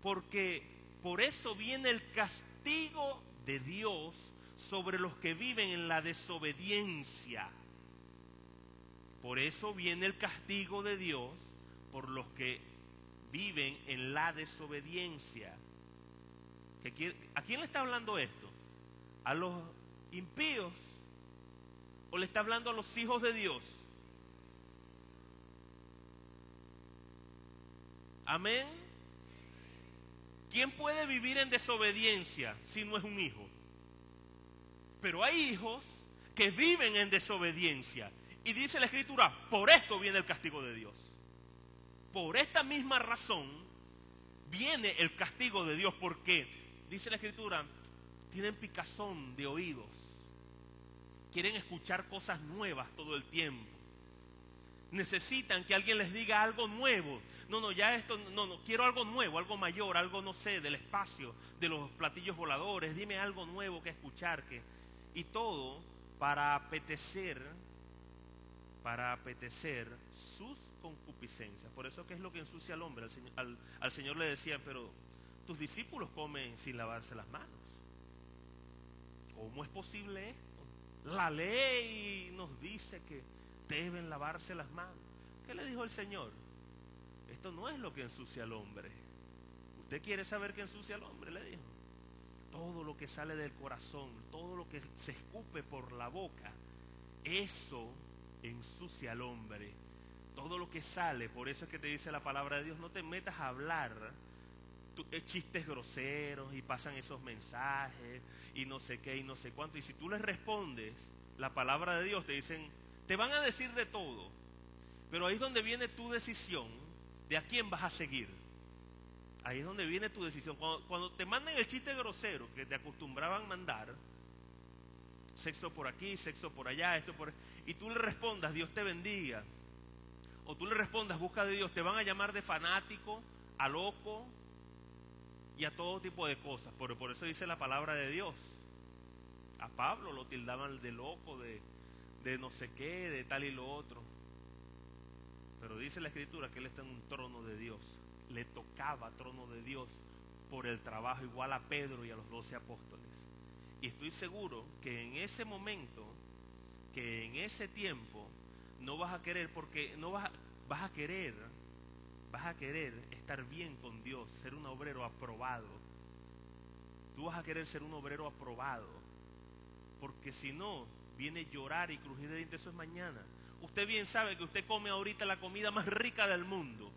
porque por eso viene el castigo de Dios sobre los que viven en la desobediencia. Por eso viene el castigo de Dios por los que viven en la desobediencia. ¿A quién le está hablando esto? ¿A los impíos? ¿O le está hablando a los hijos de Dios? Amén. ¿Quién puede vivir en desobediencia si no es un hijo? Pero hay hijos que viven en desobediencia. Y dice la Escritura, por esto viene el castigo de Dios. Por esta misma razón viene el castigo de Dios, porque, dice la Escritura, tienen picazón de oídos. Quieren escuchar cosas nuevas todo el tiempo. Necesitan que alguien les diga algo nuevo. No, ya esto, no, quiero algo nuevo, algo mayor, algo, no sé, del espacio, de los platillos voladores. Dime algo nuevo que escuchar. Y todo para apetecer sus concupiscencias. Por eso que es lo que ensucia al hombre. Al Señor le decían, pero tus discípulos comen sin lavarse las manos. ¿Cómo es posible esto? La ley nos dice que deben lavarse las manos. ¿Qué le dijo el Señor? Esto no es lo que ensucia al hombre. ¿Usted quiere saber qué ensucia al hombre? Le dijo. Todo lo que sale del corazón, todo lo que se escupe por la boca, eso ensucia al hombre. Todo lo que sale, por eso es que te dice la palabra de Dios, no te metas a hablar chistes groseros y pasan esos mensajes y no sé qué y no sé cuánto. Y si tú les respondes la palabra de Dios, te dicen, te van a decir de todo, pero ahí es donde viene tu decisión de a quién vas a seguir. Ahí es donde viene tu decisión. Cuando te mandan el chiste grosero que te acostumbraban a mandar, sexo por aquí, sexo por allá, esto por... y tú le respondas, Dios te bendiga, o tú le respondas, busca de Dios, te van a llamar de fanático, a loco y a todo tipo de cosas. Por eso dice la palabra de Dios. A Pablo lo tildaban de loco, de no sé qué, de tal y lo otro. Pero dice la Escritura que él está en un trono de Dios. Le tocaba trono de Dios por el trabajo, igual a Pedro y a los 12 apóstoles. Y estoy seguro que en ese momento, que en ese tiempo, no vas a querer, porque no vas a querer estar bien con Dios, ser un obrero aprobado. Tú vas a querer ser un obrero aprobado, porque si no, viene llorar y crujir de dientes. Eso es mañana. Usted bien sabe que usted come ahorita la comida más rica del mundo,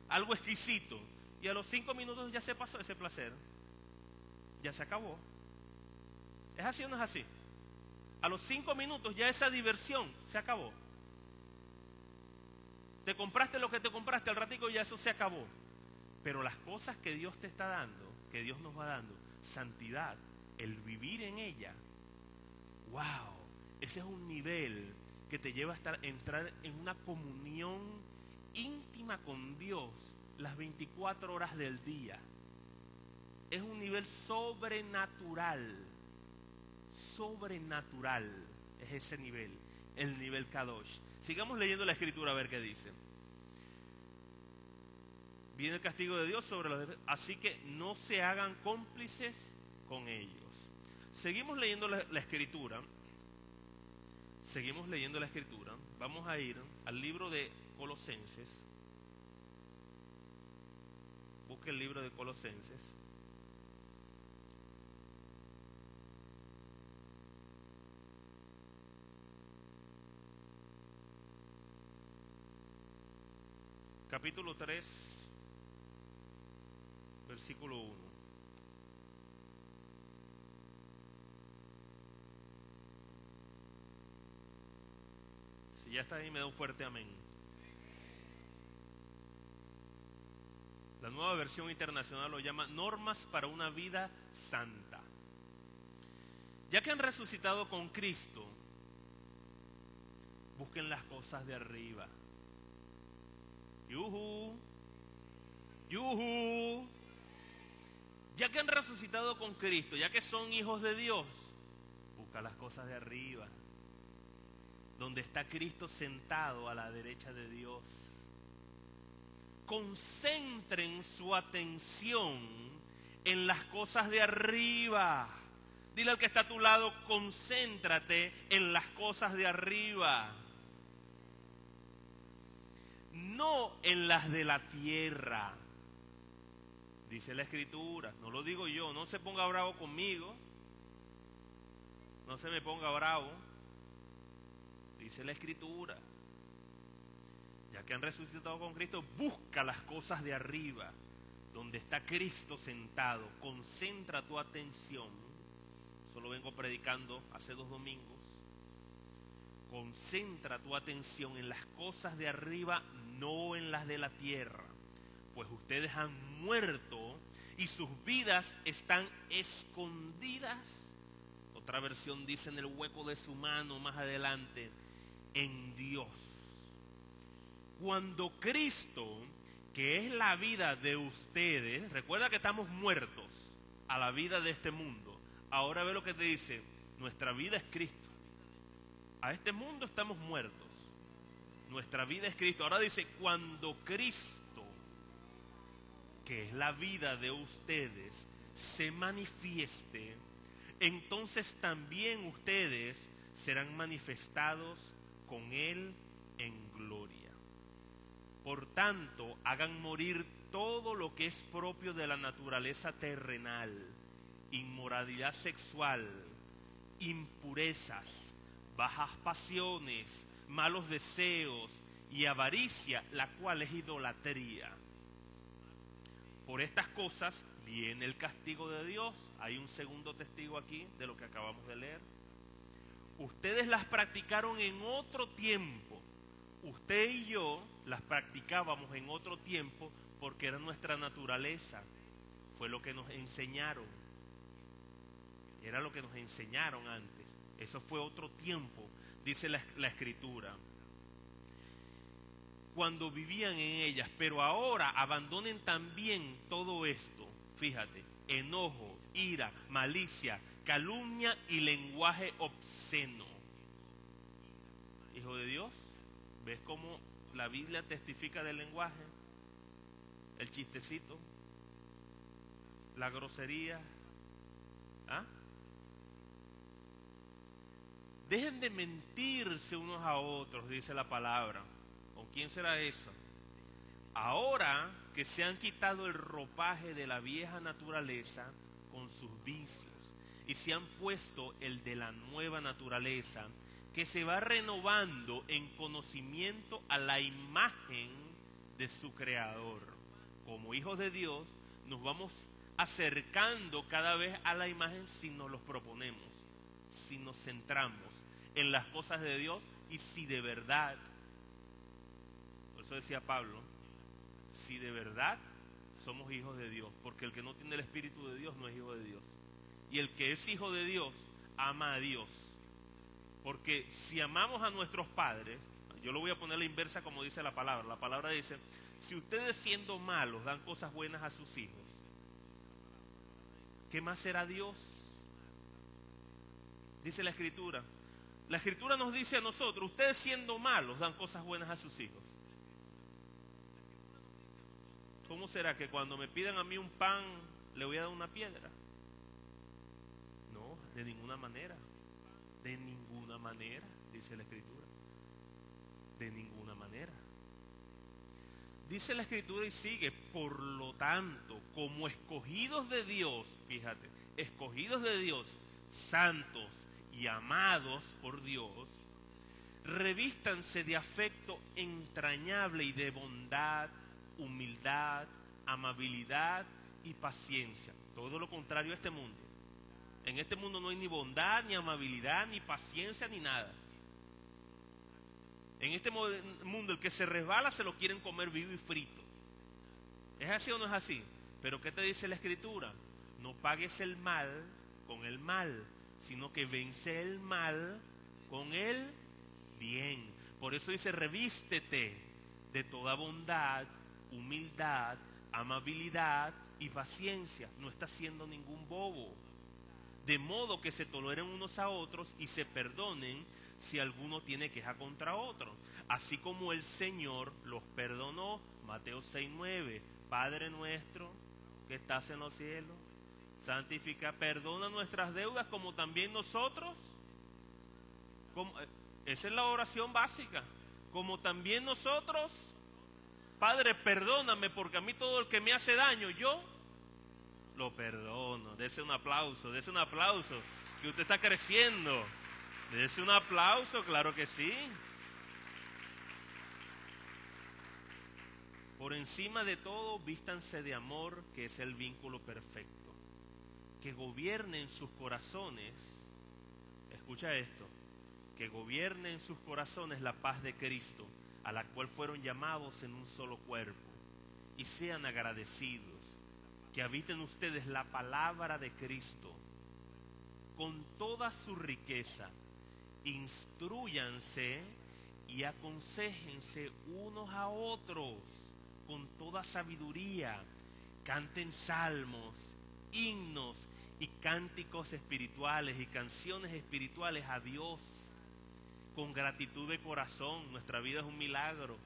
algo exquisito, y a los 5 minutos ya se pasó ese placer, ya se acabó. ¿Es así o no es así? A los 5 minutos ya esa diversión se acabó. Te compraste lo que te compraste, al ratico ya eso se acabó. Pero las cosas que Dios te está dando, que Dios nos va dando, santidad, el vivir en ella, wow, ese es un nivel que te lleva a entrar en una comunión íntima con Dios las 24 horas del día. Es un nivel sobrenatural. Sobrenatural es ese nivel, el nivel Kadosh. Sigamos leyendo la Escritura a ver qué dice. Viene el castigo de Dios sobre los demás, así que no se hagan cómplices con ellos. Seguimos leyendo la Escritura. Seguimos leyendo la Escritura. Vamos a ir al libro de Colosenses. Busque el libro de Colosenses. Capítulo 3, versículo 1. Si ya está ahí, me da un fuerte amén. La nueva versión internacional lo llama Normas para una vida santa. Ya que han resucitado con Cristo, busquen las cosas de arriba. ¡Yujú! ¡Yujú! Ya que han resucitado con Cristo, ya que son hijos de Dios, busca las cosas de arriba, donde está Cristo sentado a la derecha de Dios. Concentren su atención en las cosas de arriba. Dile al que está a tu lado, concéntrate en las cosas de arriba, no en las de la tierra. Dice la Escritura, no lo digo yo, no se ponga bravo conmigo, no se me ponga bravo. Dice la Escritura, ya que han resucitado con Cristo, busca las cosas de arriba, donde está Cristo sentado, concentra tu atención. Eso lo vengo predicando hace 2 domingos. Concentra tu atención en las cosas de arriba, no en las de la tierra. Pues ustedes han muerto y sus vidas están escondidas. Otra versión dice en el hueco de su mano más adelante, en Dios. Cuando Cristo, que es la vida de ustedes, recuerda que estamos muertos a la vida de este mundo. Ahora ve lo que te dice, nuestra vida es Cristo. A este mundo estamos muertos. Nuestra vida es Cristo. Ahora dice, cuando Cristo, que es la vida de ustedes, se manifieste, entonces también ustedes serán manifestados con Él en gloria. Por tanto, hagan morir todo lo que es propio de la naturaleza terrenal, inmoralidad sexual, impurezas, bajas pasiones, malos deseos y avaricia, la cual es idolatría. Por estas cosas viene el castigo de Dios. Hay un segundo testigo aquí de lo que acabamos de leer. Ustedes las practicaron en otro tiempo. Usted y yo las practicábamos en otro tiempo porque era nuestra naturaleza. Fue lo que nos enseñaron. Era lo que nos enseñaron antes. Eso fue otro tiempo, dice la Escritura. Cuando vivían en ellas, pero ahora abandonen también todo esto. Fíjate, enojo, ira, malicia, calumnia y lenguaje obsceno. Hijo de Dios, ¿ves cómo la Biblia testifica del lenguaje? El chistecito, la grosería. ¿Ah? Dejen de mentirse unos a otros, dice la palabra. ¿Con quién será eso? Ahora que se han quitado el ropaje de la vieja naturaleza con sus vicios y se han puesto el de la nueva naturaleza, que se va renovando en conocimiento a la imagen de su Creador. Como hijos de Dios, nos vamos acercando cada vez a la imagen si nos los proponemos, si nos centramos en las cosas de Dios y si de verdad, por eso decía Pablo, si de verdad somos hijos de Dios, porque el que no tiene el Espíritu de Dios no es hijo de Dios. Y el que es hijo de Dios ama a Dios. Porque si amamos a nuestros padres, yo lo voy a poner la inversa como dice la palabra. La palabra dice, si ustedes siendo malos dan cosas buenas a sus hijos, ¿qué más será Dios? Dice la Escritura. La Escritura nos dice a nosotros, ustedes siendo malos dan cosas buenas a sus hijos. ¿Cómo será que cuando me pidan a mí un pan le voy a dar una piedra? No, de ninguna manera. De ninguna manera, dice la Escritura. De ninguna manera. Dice la Escritura y sigue, por lo tanto, como escogidos de Dios, fíjate, escogidos de Dios, santos y amados por Dios, revístanse de afecto entrañable y de bondad, humildad, amabilidad y paciencia. Todo lo contrario a este mundo. En este mundo no hay ni bondad, ni amabilidad, ni paciencia, ni nada. En este mundo el que se resbala se lo quieren comer vivo y frito. ¿Es así o no es así? Pero ¿qué te dice la Escritura? No pagues el mal con el mal, sino que vence el mal con el bien. Por eso dice, revístete de toda bondad, humildad, amabilidad y paciencia. No está siendo ningún bobo. De modo que se toleren unos a otros y se perdonen si alguno tiene queja contra otro. Así como el Señor los perdonó. Mateo 6:9. Padre nuestro que estás en los cielos, santifica, perdona nuestras deudas como también nosotros. Esa es la oración básica. Como también nosotros. Padre, perdóname porque a mí todo el que me hace daño, yo lo perdono. Dese un aplauso, que usted está creciendo. Dese un aplauso, claro que sí. Por encima de todo, vístanse de amor, que es el vínculo perfecto. Que gobierne en sus corazones, escucha esto, que gobierne en sus corazones la paz de Cristo, a la cual fueron llamados en un solo cuerpo, y sean agradecidos. Que habiten ustedes la palabra de Cristo con toda su riqueza. Instrúyanse y aconséjense unos a otros con toda sabiduría. Canten salmos, himnos y cánticos espirituales y canciones espirituales a Dios con gratitud de corazón. Nuestra vida es un milagro.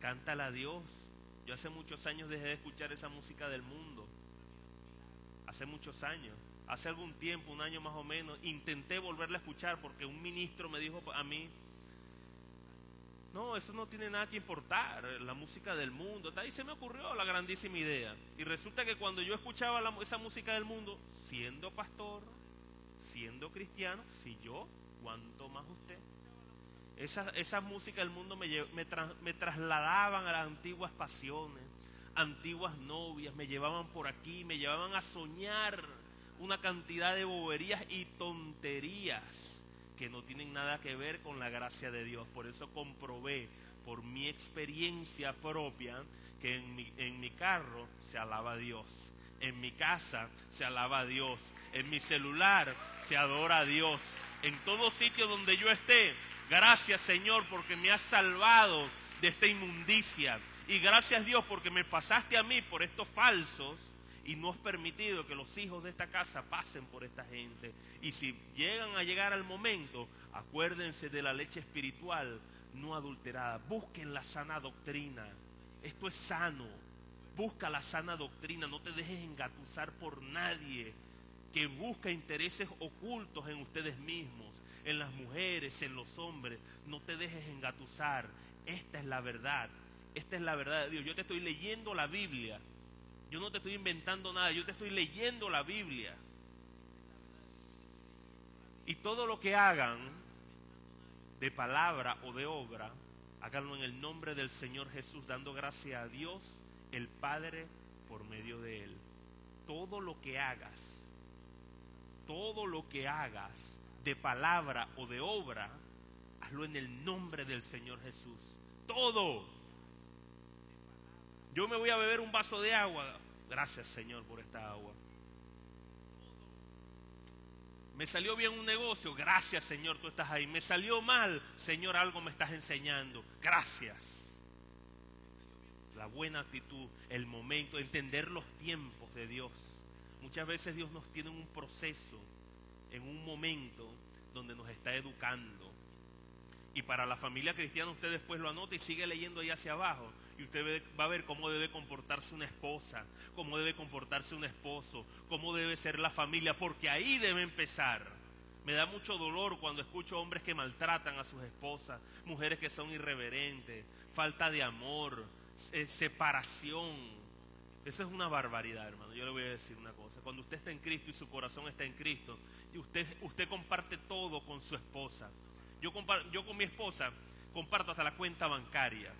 Cántala a Dios. Yo hace muchos años dejé de escuchar esa música del mundo. Hace muchos años. Hace algún tiempo, un año más o menos, intenté volverla a escuchar porque un ministro me dijo a mí: no, eso no tiene nada que importar, la música del mundo. Y se me ocurrió la grandísima idea. Y resulta que cuando yo escuchaba esa música del mundo, siendo pastor, siendo cristiano, si yo, ¿cuánto más usted? Esa música del mundo me trasladaban a las antiguas pasiones, antiguas novias, me llevaban por aquí, me llevaban a soñar una cantidad de boberías y tonterías que no tienen nada que ver con la gracia de Dios. Por eso comprobé por mi experiencia propia que en mi carro se alaba a Dios, en mi casa se alaba a Dios, en mi celular se adora a Dios, en todo sitio donde yo esté. Gracias, Señor, porque me has salvado de esta inmundicia, y gracias, Dios, porque me pasaste a mí por estos falsos y no has permitido que los hijos de esta casa pasen por esta gente. Y si llegan a llegar al momento, acuérdense de la leche espiritual no adulterada. Busquen la sana doctrina. Esto es sano. Busca la sana doctrina. No te dejes engatusar por nadie que busca intereses ocultos en ustedes mismos, en las mujeres, en los hombres. No te dejes engatusar. Esta es la verdad. Esta es la verdad de Dios. Yo te estoy leyendo la Biblia. Yo no te estoy inventando nada, yo te estoy leyendo la Biblia. Y todo lo que hagan, de palabra o de obra, háganlo en el nombre del Señor Jesús, dando gracia a Dios, el Padre, por medio de Él. Todo lo que hagas, de palabra o de obra, hazlo en el nombre del Señor Jesús. Todo. Yo me voy a beber un vaso de agua. Gracias, Señor, por esta agua. Me salió bien un negocio. Gracias, Señor, tú estás ahí. Me salió mal. Señor, algo me estás enseñando. Gracias. La buena actitud, el momento, entender los tiempos de Dios. Muchas veces Dios nos tiene en un proceso, en un momento donde nos está educando. Y para la familia cristiana usted después lo anota y sigue leyendo ahí hacia abajo. Y usted va a ver cómo debe comportarse una esposa, cómo debe comportarse un esposo, cómo debe ser la familia, porque ahí debe empezar. Me da mucho dolor cuando escucho hombres que maltratan a sus esposas, mujeres que son irreverentes, falta de amor, separación. Eso es una barbaridad, hermano. Yo le voy a decir una cosa. Cuando usted está en Cristo y su corazón está en Cristo, y usted comparte todo con su esposa. Yo con mi esposa comparto hasta la cuenta bancaria.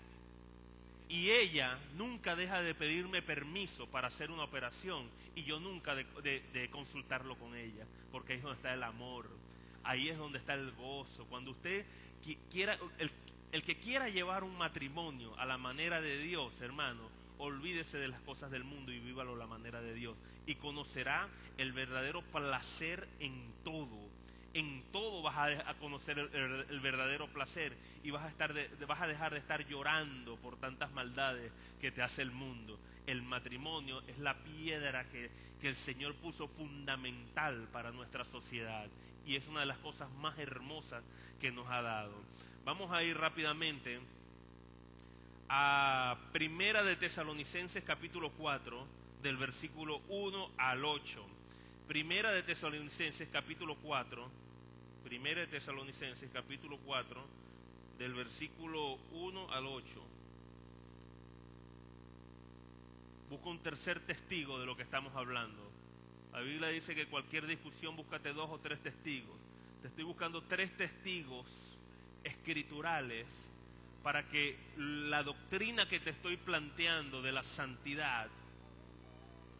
Y ella nunca deja de pedirme permiso para hacer una operación. Y yo nunca de consultarlo con ella. Porque ahí es donde está el amor. Ahí es donde está el gozo. Cuando usted quiera, el que quiera llevar un matrimonio a la manera de Dios, hermano, olvídese de las cosas del mundo y vívalo a la manera de Dios. Y conocerá el verdadero placer en todo. En todo vas a conocer el verdadero placer y vas a dejar de estar llorando por tantas maldades que te hace el mundo. El matrimonio es la piedra que el Señor puso fundamental para nuestra sociedad y es una de las cosas más hermosas que nos ha dado. Vamos a ir rápidamente a Primera de Tesalonicenses capítulo 4 del versículo 1 al 8. Primera de Tesalonicenses capítulo 4. Primera de Tesalonicenses capítulo 4 del versículo 1 al 8. Busca un tercer testigo de lo que estamos hablando. La Biblia dice que cualquier discusión búscate 2 o 3 testigos. Te estoy buscando 3 testigos escriturales para que la doctrina que te estoy planteando de la santidad,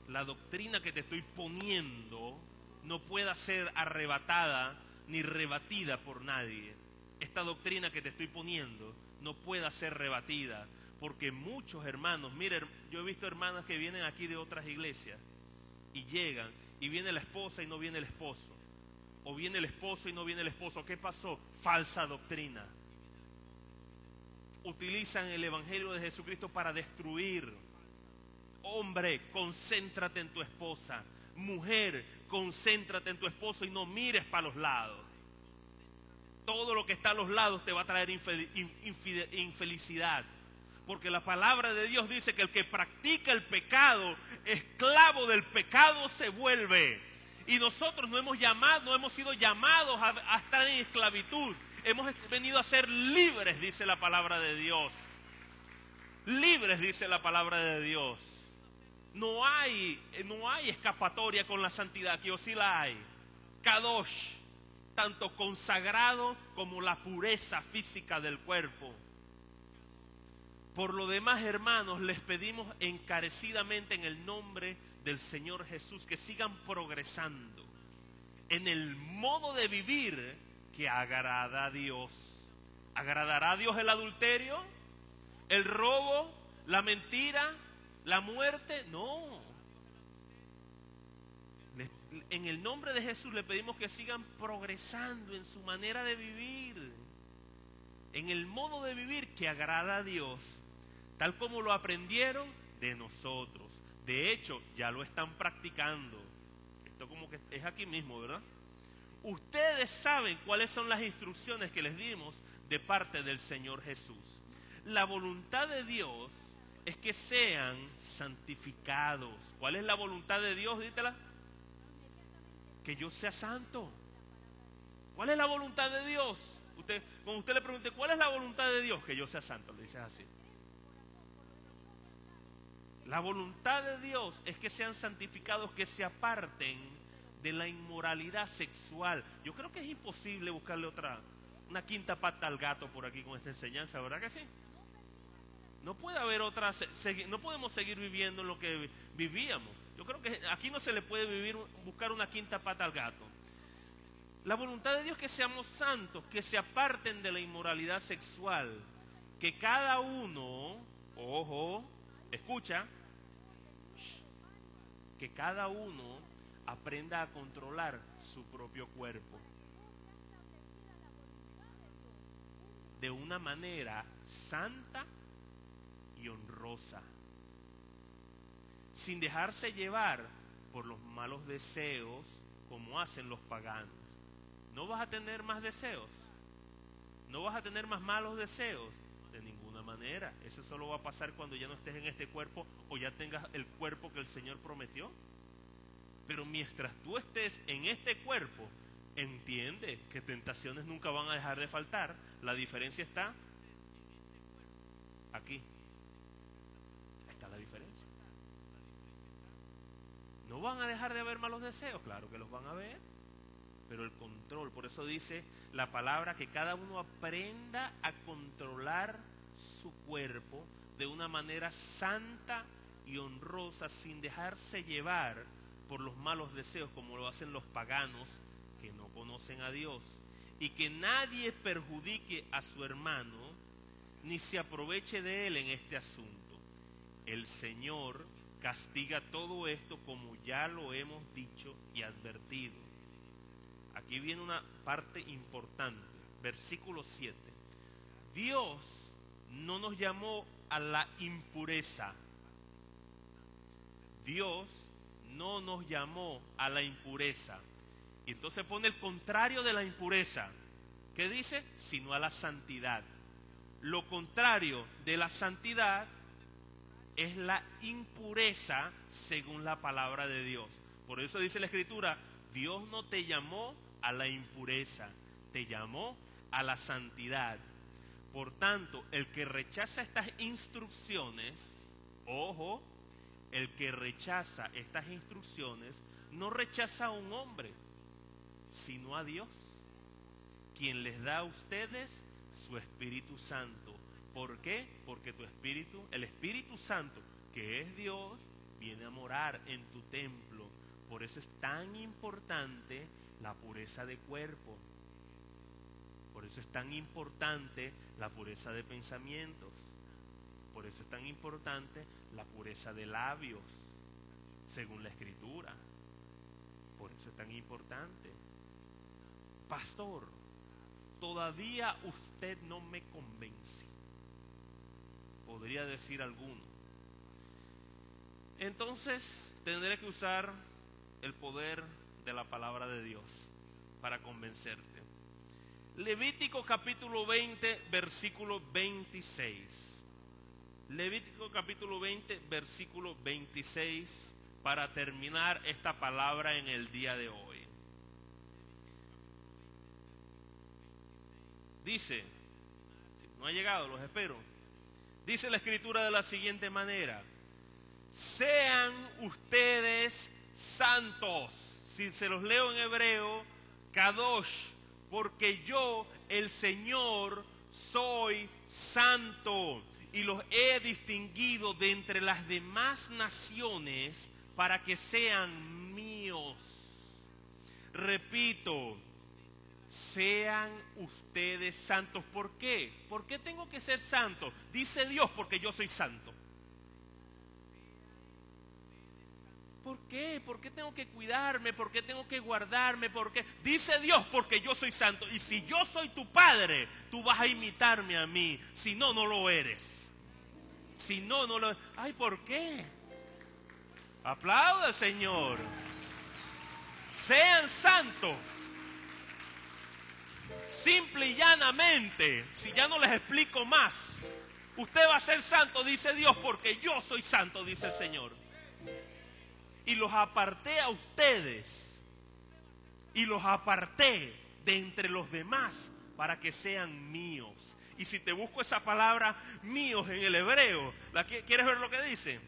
la doctrina que te estoy poniendo, no pueda ser arrebatada ni rebatida por nadie. Esta doctrina que te estoy poniendo no pueda ser rebatida, porque muchos hermanos, miren, yo he visto hermanas que vienen aquí de otras iglesias y llegan, y viene la esposa y no viene el esposo, o viene el esposo y no viene el esposo. ¿Qué pasó? Falsa doctrina. Utilizan el evangelio de Jesucristo para destruir. Hombre, concéntrate en tu esposa. Mujer, concéntrate en tu esposo y no mires para los lados. Todo lo que está a los lados te va a traer infelicidad. Porque la palabra de Dios dice que el que practica el pecado, esclavo del pecado se vuelve. Y nosotros no hemos sido llamados a estar en esclavitud. Hemos venido a ser libres, dice la palabra de Dios. Libres, dice la palabra de Dios. No hay escapatoria con la santidad, que sí la hay. Kadosh, tanto consagrado como la pureza física del cuerpo. Por lo demás, hermanos, les pedimos encarecidamente en el nombre del Señor Jesús que sigan progresando en el modo de vivir que agrada a Dios. ¿Agradará a Dios el adulterio, el robo, la mentira, la muerte? No. En el nombre de Jesús le pedimos que sigan progresando en su manera de vivir, en el modo de vivir que agrada a Dios, tal como lo aprendieron de nosotros. De hecho, ya lo están practicando. Esto como que es aquí mismo, ¿verdad? Ustedes saben cuáles son las instrucciones que les dimos de parte del Señor Jesús. La voluntad de Dios es que sean santificados. ¿Cuál es la voluntad de Dios? Dítela. Que yo sea santo. ¿Cuál es la voluntad de Dios? Cuando usted le pregunte, ¿cuál es la voluntad de Dios? Que yo sea santo, le dices así. La voluntad de Dios es que sean santificados, que se aparten de la inmoralidad sexual. Yo creo que es imposible buscarle una quinta pata al gato por aquí con esta enseñanza, ¿verdad que sí? No puede haber otra, no podemos seguir viviendo en lo que vivíamos. Yo creo que aquí no se le puede buscar una quinta pata al gato. La voluntad de Dios es que seamos santos, que se aparten de la inmoralidad sexual, que cada uno, ojo, escucha, que cada uno aprenda a controlar su propio cuerpo de una manera santa y honrosa, sin dejarse llevar por los malos deseos como hacen los paganos. No vas a tener más deseos, no vas a tener más malos deseos, de ninguna manera. Eso solo va a pasar cuando ya no estés en este cuerpo o ya tengas el cuerpo que el Señor prometió. Pero mientras tú estés en este cuerpo, entiende que tentaciones nunca van a dejar de faltar. La diferencia está aquí. Ahí está la diferencia. ¿No van a dejar de haber malos deseos? Claro que los van a haber. Pero el control, por eso dice la palabra que cada uno aprenda a controlar su cuerpo de una manera santa y honrosa, sin dejarse llevar por los malos deseos como lo hacen los paganos que no conocen a Dios. Y que nadie perjudique a su hermano ni se aproveche de él en este asunto. El Señor castiga todo esto como ya lo hemos dicho y advertido. Aquí viene una parte importante, versículo 7. Dios no nos llamó a la impureza. Dios no nos llamó a la impureza. Y entonces pone el contrario de la impureza. ¿Qué dice? Sino a la santidad. Lo contrario de la santidad es la impureza según la palabra de Dios. Por eso dice la Escritura, Dios no te llamó a la impureza, te llamó a la santidad. Por tanto, el que rechaza estas instrucciones, ojo, el que rechaza estas instrucciones no rechaza a un hombre, sino a Dios, quien les da a ustedes su Espíritu Santo, ¿Por qué? Porque tu espíritu, el Espíritu Santo, que es Dios, viene a morar en tu templo. Por eso es tan importante la pureza de cuerpo. Por eso es tan importante la pureza de pensamientos. Por eso es tan importante la pureza de labios, según la Escritura. Por eso es tan importante. Pastor, todavía usted no me convence, podría decir alguno. Entonces tendré que usar el poder de la palabra de Dios para convencerte. Levítico capítulo 20, versículo 26. Levítico capítulo 20, versículo 26, para terminar esta palabra en el día de hoy. Dice, no ha llegado, los espero. Dice la Escritura de la siguiente manera: sean ustedes santos. Si se los leo en hebreo, Kadosh, porque yo, el Señor, soy santo y los he distinguido de entre las demás naciones para que sean míos. Repito, sean ustedes santos. ¿Por qué? ¿Por qué tengo que ser santo? Dice Dios, porque yo soy santo. ¿Por qué? ¿Por qué tengo que cuidarme? ¿Por qué tengo que guardarme? ¿Por qué? Dice Dios, porque yo soy santo. Y si yo soy tu padre, tú vas a imitarme a mí. Si no, no lo eres. Si no, no lo... Ay, ¿por qué? Aplauda, Señor. Sean santos. Simple y llanamente, si ya no les explico más, usted va a ser santo, dice Dios, porque yo soy santo, dice el Señor. Y los aparté a ustedes, y los aparté de entre los demás para que sean míos. Y si te busco esa palabra míos en el hebreo, ¿quieres ver lo que dice?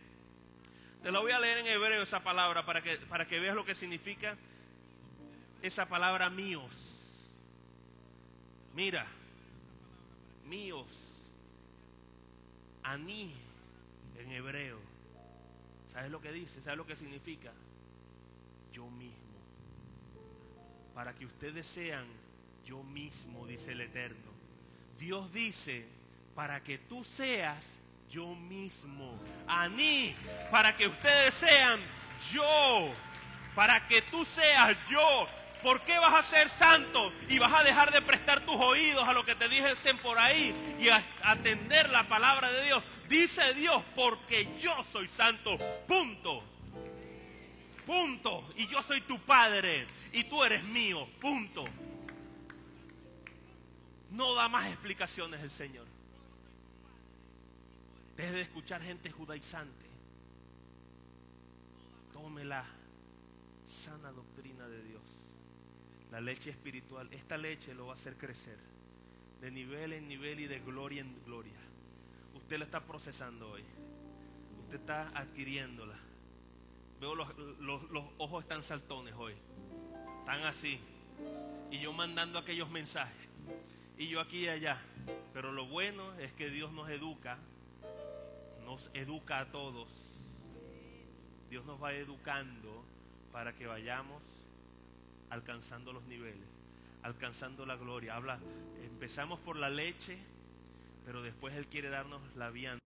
Te la voy a leer en hebreo esa palabra para que veas lo que significa esa palabra míos. Mira, míos, aní en hebreo. ¿Sabes lo que dice? ¿Sabes lo que significa? Yo mismo. Para que ustedes sean yo mismo, dice el Eterno. Dios dice, para que tú seas yo mismo. Aní, para que ustedes sean yo. Para que tú seas yo. ¿Por qué vas a ser santo y vas a dejar de prestar tus oídos a lo que te dicen por ahí y a atender la palabra de Dios? Dice Dios, porque yo soy santo, punto. Punto. Y yo soy tu padre y tú eres mío, punto. No da más explicaciones el Señor. Deje de escuchar gente judaizante. Tome la sana doctrina de Dios. La leche espiritual, esta leche lo va a hacer crecer de nivel en nivel y de gloria en gloria. Usted la está procesando hoy. Usted está adquiriéndola. Veo los ojos están saltones hoy. Están así. Y yo mandando aquellos mensajes. Y yo aquí y allá. Pero lo bueno es que Dios nos educa a todos. Dios nos va educando para que vayamos alcanzando los niveles, alcanzando la gloria. Empezamos por la leche, pero después Él quiere darnos la vianda.